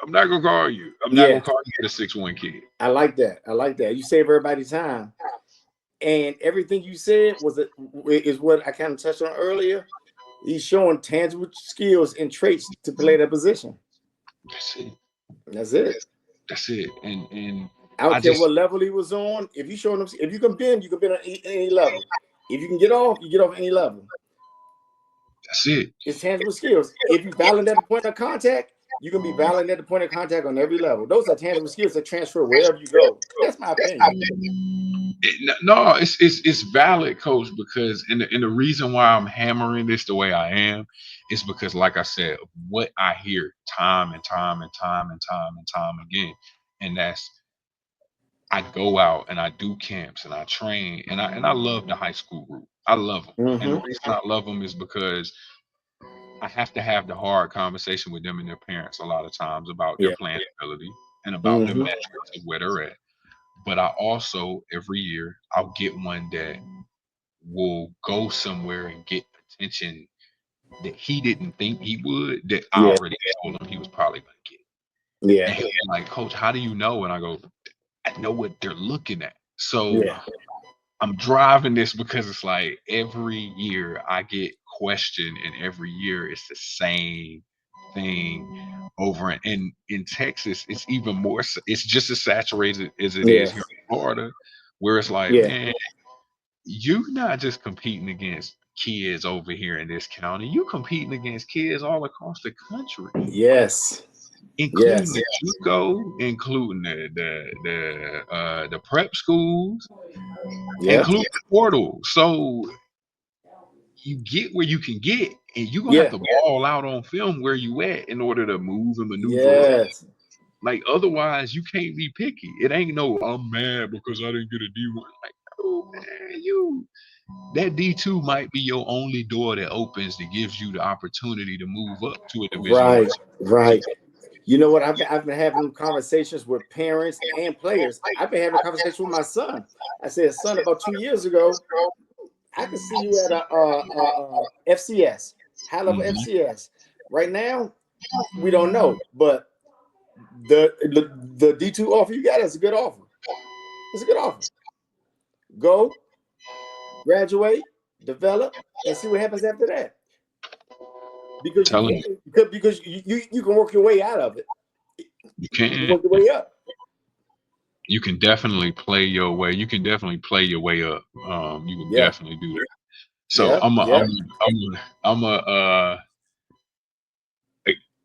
I'm not gonna call you. I'm not gonna Yeah. call you a 6'1" kid. I like that. I like that. You save everybody time. And everything you said is what I kind of touched on earlier. He's showing tangible skills and traits to play that position. That's it. That's it. That's it. And I don't I care just what level he was on. If you show him, if you can bend on any level. If you can get off, you get off any level. that's it. It's tangible skills. If you violent at the point of contact, you can be violent at the point of contact on every level. Those are tangible skills that transfer wherever you go. That's my opinion. No, it's valid, coach, because and the reason why I'm hammering this the way I am is because, like I said, what I hear time and time and time and time and time again, and that's, I go out and I do camps and I train, and I love the high school group. I love them, and the Mm-hmm. reason I love them is because I have to have the hard conversation with them and their parents a lot of times about their Yeah. planning ability and about their Mm-hmm. metrics of where they're at. But I also, every year, I'll get one that will go somewhere and get attention that he didn't think he would, that I Yeah. already told him he was probably going to get. And Yeah. he'll be like, "Coach, how do you know?" And I go, "I know what they're looking at." So Yeah. I'm driving this because it's like every year I get questioned, and every year it's the same thing over. And in Texas, it's even more. It's just as saturated as it is Yeah. here in Florida, where it's like, Yeah. man, you're not just competing against kids over here in this county. You competing against kids all across the country, Yes. including Yes. the JUCO, including the prep schools, Yeah. including the portal. So you get where you can get, and you're gonna have Yeah. to ball out on film where you at in order to move and maneuver up. Yes. Like otherwise, you can't be picky. It ain't no I'm mad because I didn't get a D1. Like, oh man, that D2 might be your only door that opens that gives you the opportunity to move up to a Division One. Right. Right. You know what? I've been having conversations with parents and players. I've been having a conversation with my son. I said, son, about 2 years ago, I can see you at a FCS, high level Mhm. FCS. Right now, we don't know, but the D2 offer you got is a good offer. It's a good offer. Go, graduate, develop, and see what happens after that. Because Telling you can work your way out of it. you You can. work your way up. You can definitely play your way. You can definitely play your way up. You can Yeah. definitely do that. So Yeah. Yeah.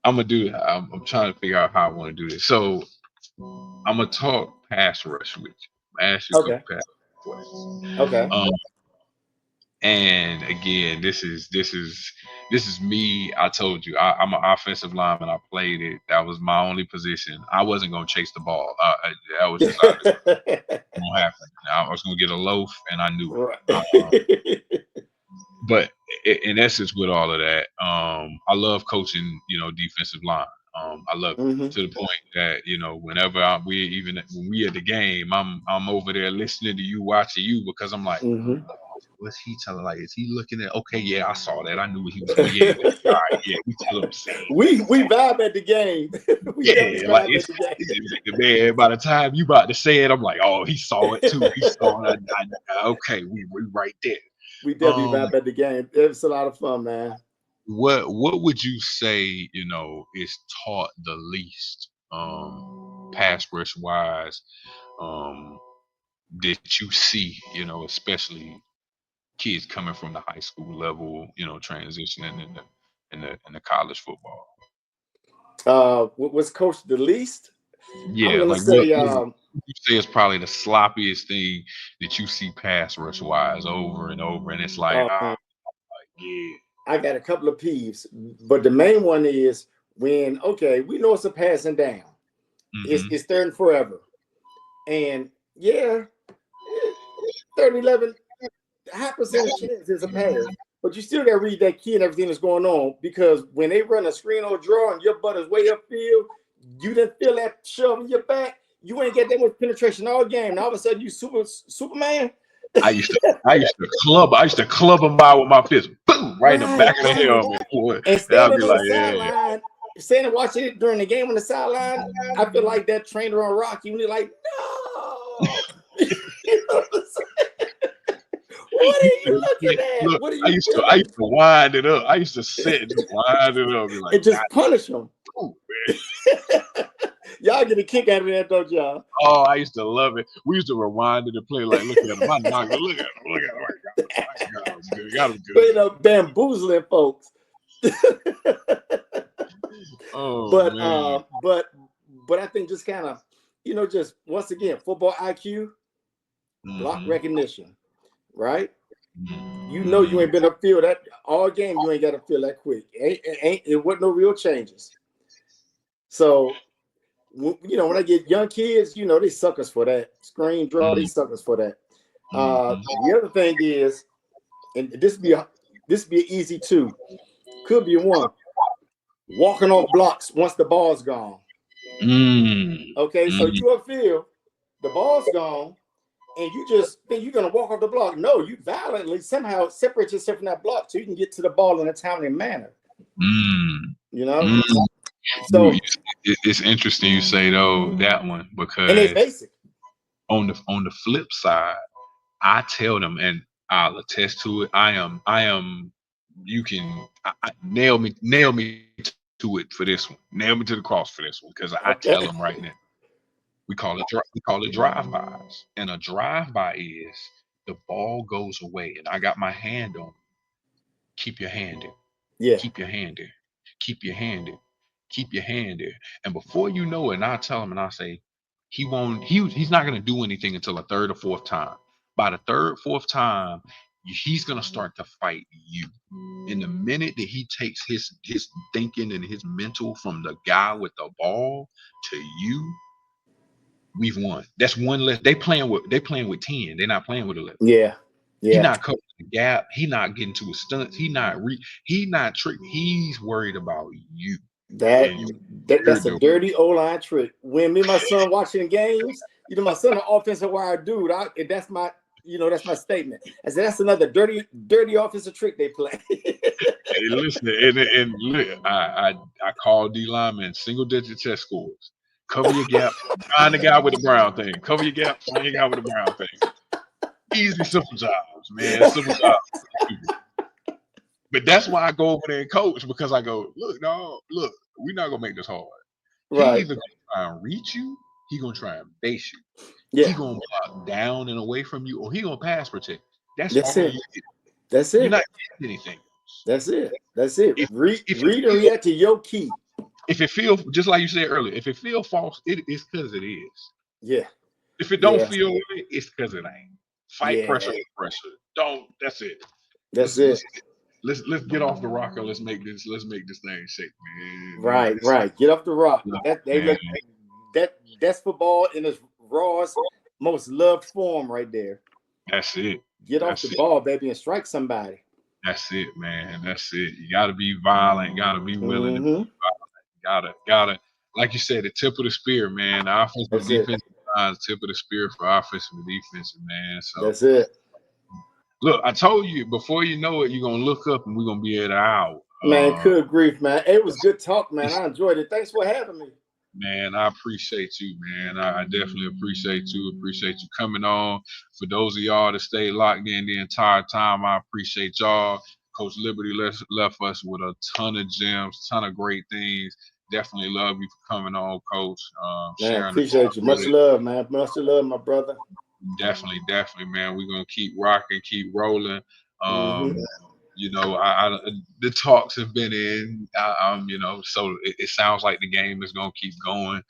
I'm trying to figure out how I want to do this. So I'm gonna talk pass rush with you. Ask you a couple Okay. pass questions. Okay. And again, this is me. I told you, I'm an offensive lineman. I played it. That was my only position. I wasn't gonna chase the ball. That was just out of this gonna happen. I was gonna get a loaf, and I knew it. But in essence, with all of that, I love coaching. Defensive line. I love it Mm-hmm. to the point that whenever when we at the game, I'm over there listening to you, watching you, because I'm like, Mm-hmm. what's he telling? Like, is he looking at? Okay, yeah, I saw that. I knew what he was doing. Yeah, all right, yeah, we tell him same. we vibe at the game. We definitely Yeah, like vibe at the game. man. By the time you about to say it, I'm like, oh, he saw it too. He saw it. Okay, we right there. We definitely vibe at the game. It's a lot of fun, man. What would you say, is taught the least, pass rush wise, that you see, especially kids coming from the high school level, transitioning in the college football? What's coached the least? I'm Yeah, gonna like what say would you say is probably the sloppiest thing that you see pass rush wise over and over, and it's like, man, yeah. I got a couple of peeves, but the main one is when we know it's a passing down. Mm-hmm. It's third and forever. And yeah, third and 11, high percentage chance is a pass. But you still got to read that key and everything that's going on, because when they run a screen or draw and your butt is way upfield, you didn't feel that shove in your back. You ain't get that much penetration all game. Now all of a sudden you Superman. I used to club him by with my fist, boom, right in the back of the helmet, boy. And And I'd standing be on the like, yeah. sideline, standing watching it during the game on the sideline, I feel like that trainer on Rocky when they're like, no. You know what I'm saying? What are you looking at? Look, What are you I used to wind it up. I used to sit and just wind it up, be like, and just punish them. oh, man. Y'all get a kick out of that, don't y'all? Oh, I used to love it. We used to rewind it and play like, look at him. I knocked it. Look at him. Got him good. Got him good. Straight up bamboozling folks. Oh, but man. but I think just kind of, just once again, football IQ, block recognition, right? You know you ain't been upfield that all game. You ain't got to feel that quick. It wasn't no real changes. So, when I get young kids, they suck us for that. Screen draw, they suck us for that. The other thing is, and this be an easy two. Could be one. Walking off blocks once the ball's gone. Okay, so you upfield, the ball's gone, and you just think you're gonna walk off the block. No, you violently somehow separate yourself from that block so you can get to the ball in a timely manner. So it's interesting you say though that one, because and it's basic. On the flip side, I tell them, and I'll attest to it. I am. You can nail me to it for this one. Nail me to the cross for this one, because I tell them right now. We call it drive-bys, and a drive-by is the ball goes away and I got my hand on it. Keep your hand there. Yeah. Keep your hand there. Keep your hand there. Keep your hand there. And before you know it, and I tell him and I say, he's not gonna do anything until the third or fourth time. By the third, fourth time, he's gonna start to fight you. In the minute that he takes his thinking and his mental from the guy with the ball to you, we've won. That's one less. They playing with 10. They're not playing with 11. Yeah. He Yeah. not covering the gap. He not getting to his stunts. He not trick. He's worried about you. That's a dirty O-line trick. When me and my son watching games, my son an offensive wire dude. That's my statement. I said that's another dirty offensive trick they play. Hey, listen, and look, I call D linemen single digit test scores. Cover your gap. Find the guy with the brown thing. Cover your gap. Find your guy with the brown thing. Easy, simple jobs, man. Simple jobs. But that's why I go over there and coach, because I go, look, we're not gonna make this hard. Right. He's either gonna try and reach you, he's gonna try and base you. Yeah. He's gonna block down and away from you, or he gonna pass protect. That's it. You get. That's it. You're not getting anything. That's it. Read and react to your key. If it feels just like you said earlier, if it feels false, it's because it is. Yeah. If it don't feel right, it's because it ain't. Fight pressure with pressure. That's it. Let's get off the rocker. Let's make this thing shake, man. Right. Get off the rock. That's football in its rawest, most loved form right there. That's it. Get off the ball, baby, and strike somebody. That's it, man. That's it. You gotta be violent, gotta be willing to be violent. Gotta, like you said, the tip of the spear, man. The offensive and defensive line, tip of the spear for offensive and defensive, man. So that's it. Look, I told you before you know it, you're gonna look up and we're gonna be at an hour. Man, good grief, man. It was good talk, man. I enjoyed it. Thanks for having me. Man, I appreciate you, man. I definitely appreciate you. Appreciate you coming on. For those of y'all that stayed locked in the entire time, I appreciate y'all. Coach Liberty left us with a ton of gems, ton of great things. Definitely love you for coming on, Coach. Man, appreciate you. Much love, man. Much love, my brother. Definitely, man. We're gonna keep rocking, keep rolling. The talks have been in. So it sounds like the game is gonna keep going.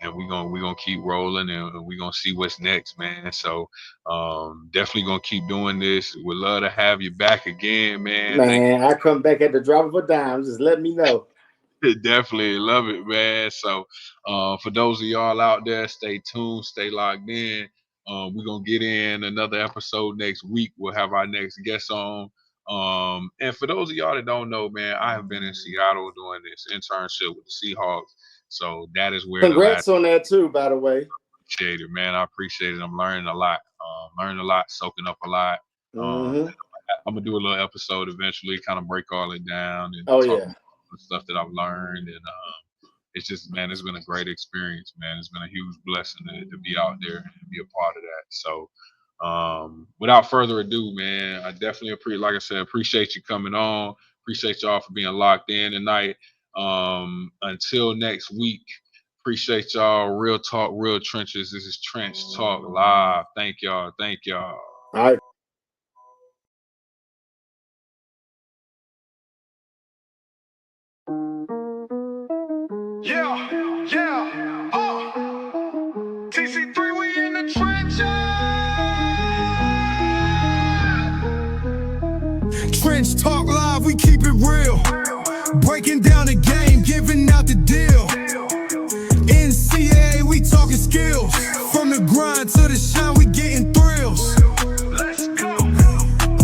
And we're gonna keep rolling, and we're gonna see what's next, man. So definitely gonna keep doing this. We'd love to have you back again, man. Man, I come back at the drop of a dime. Just let me know. Definitely love it, man. So for those of y'all out there, stay tuned, stay locked in. We're gonna get in another episode next week. We'll have our next guest on. And for those of y'all that don't know, man, I have been in Seattle doing this internship with the Seahawks. So that is where congrats on that too, by the way. Appreciate it, man. I appreciate it. I'm learning a lot. Soaking up a lot. I'm gonna do a little episode eventually, kind of break all it down and talk about the stuff that I've learned. And it's just, man, it's been a great experience, man. It's been a huge blessing to be out there and be a part of that. So without further ado, man, I definitely appreciate you coming on. Appreciate y'all for being locked in tonight. Until next week, appreciate y'all. Real talk, real trenches. This is Trench Talk Live. Thank y'all. All right. TC3, we in the trenches. Trench Talk Live, we keep it real. Breaking down the game, giving out the deal. NCAA, we talking skills. From the grind to the shine, we getting thrills. Let's go.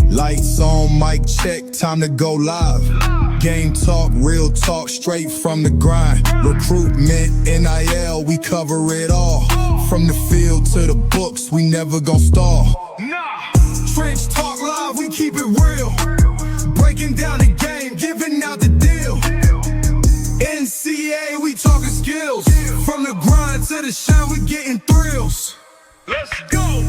Lights on, mic check, time to go live. Game talk, real talk, straight from the grind. Recruitment, NIL, we cover it all. From the field to the books, we never gon' stall. Trench Talk Live, we keep it real. Breaking down the game, giving out the deal. NCAA, we talking skills. From the grind to the shine, we getting thrills. Let's go.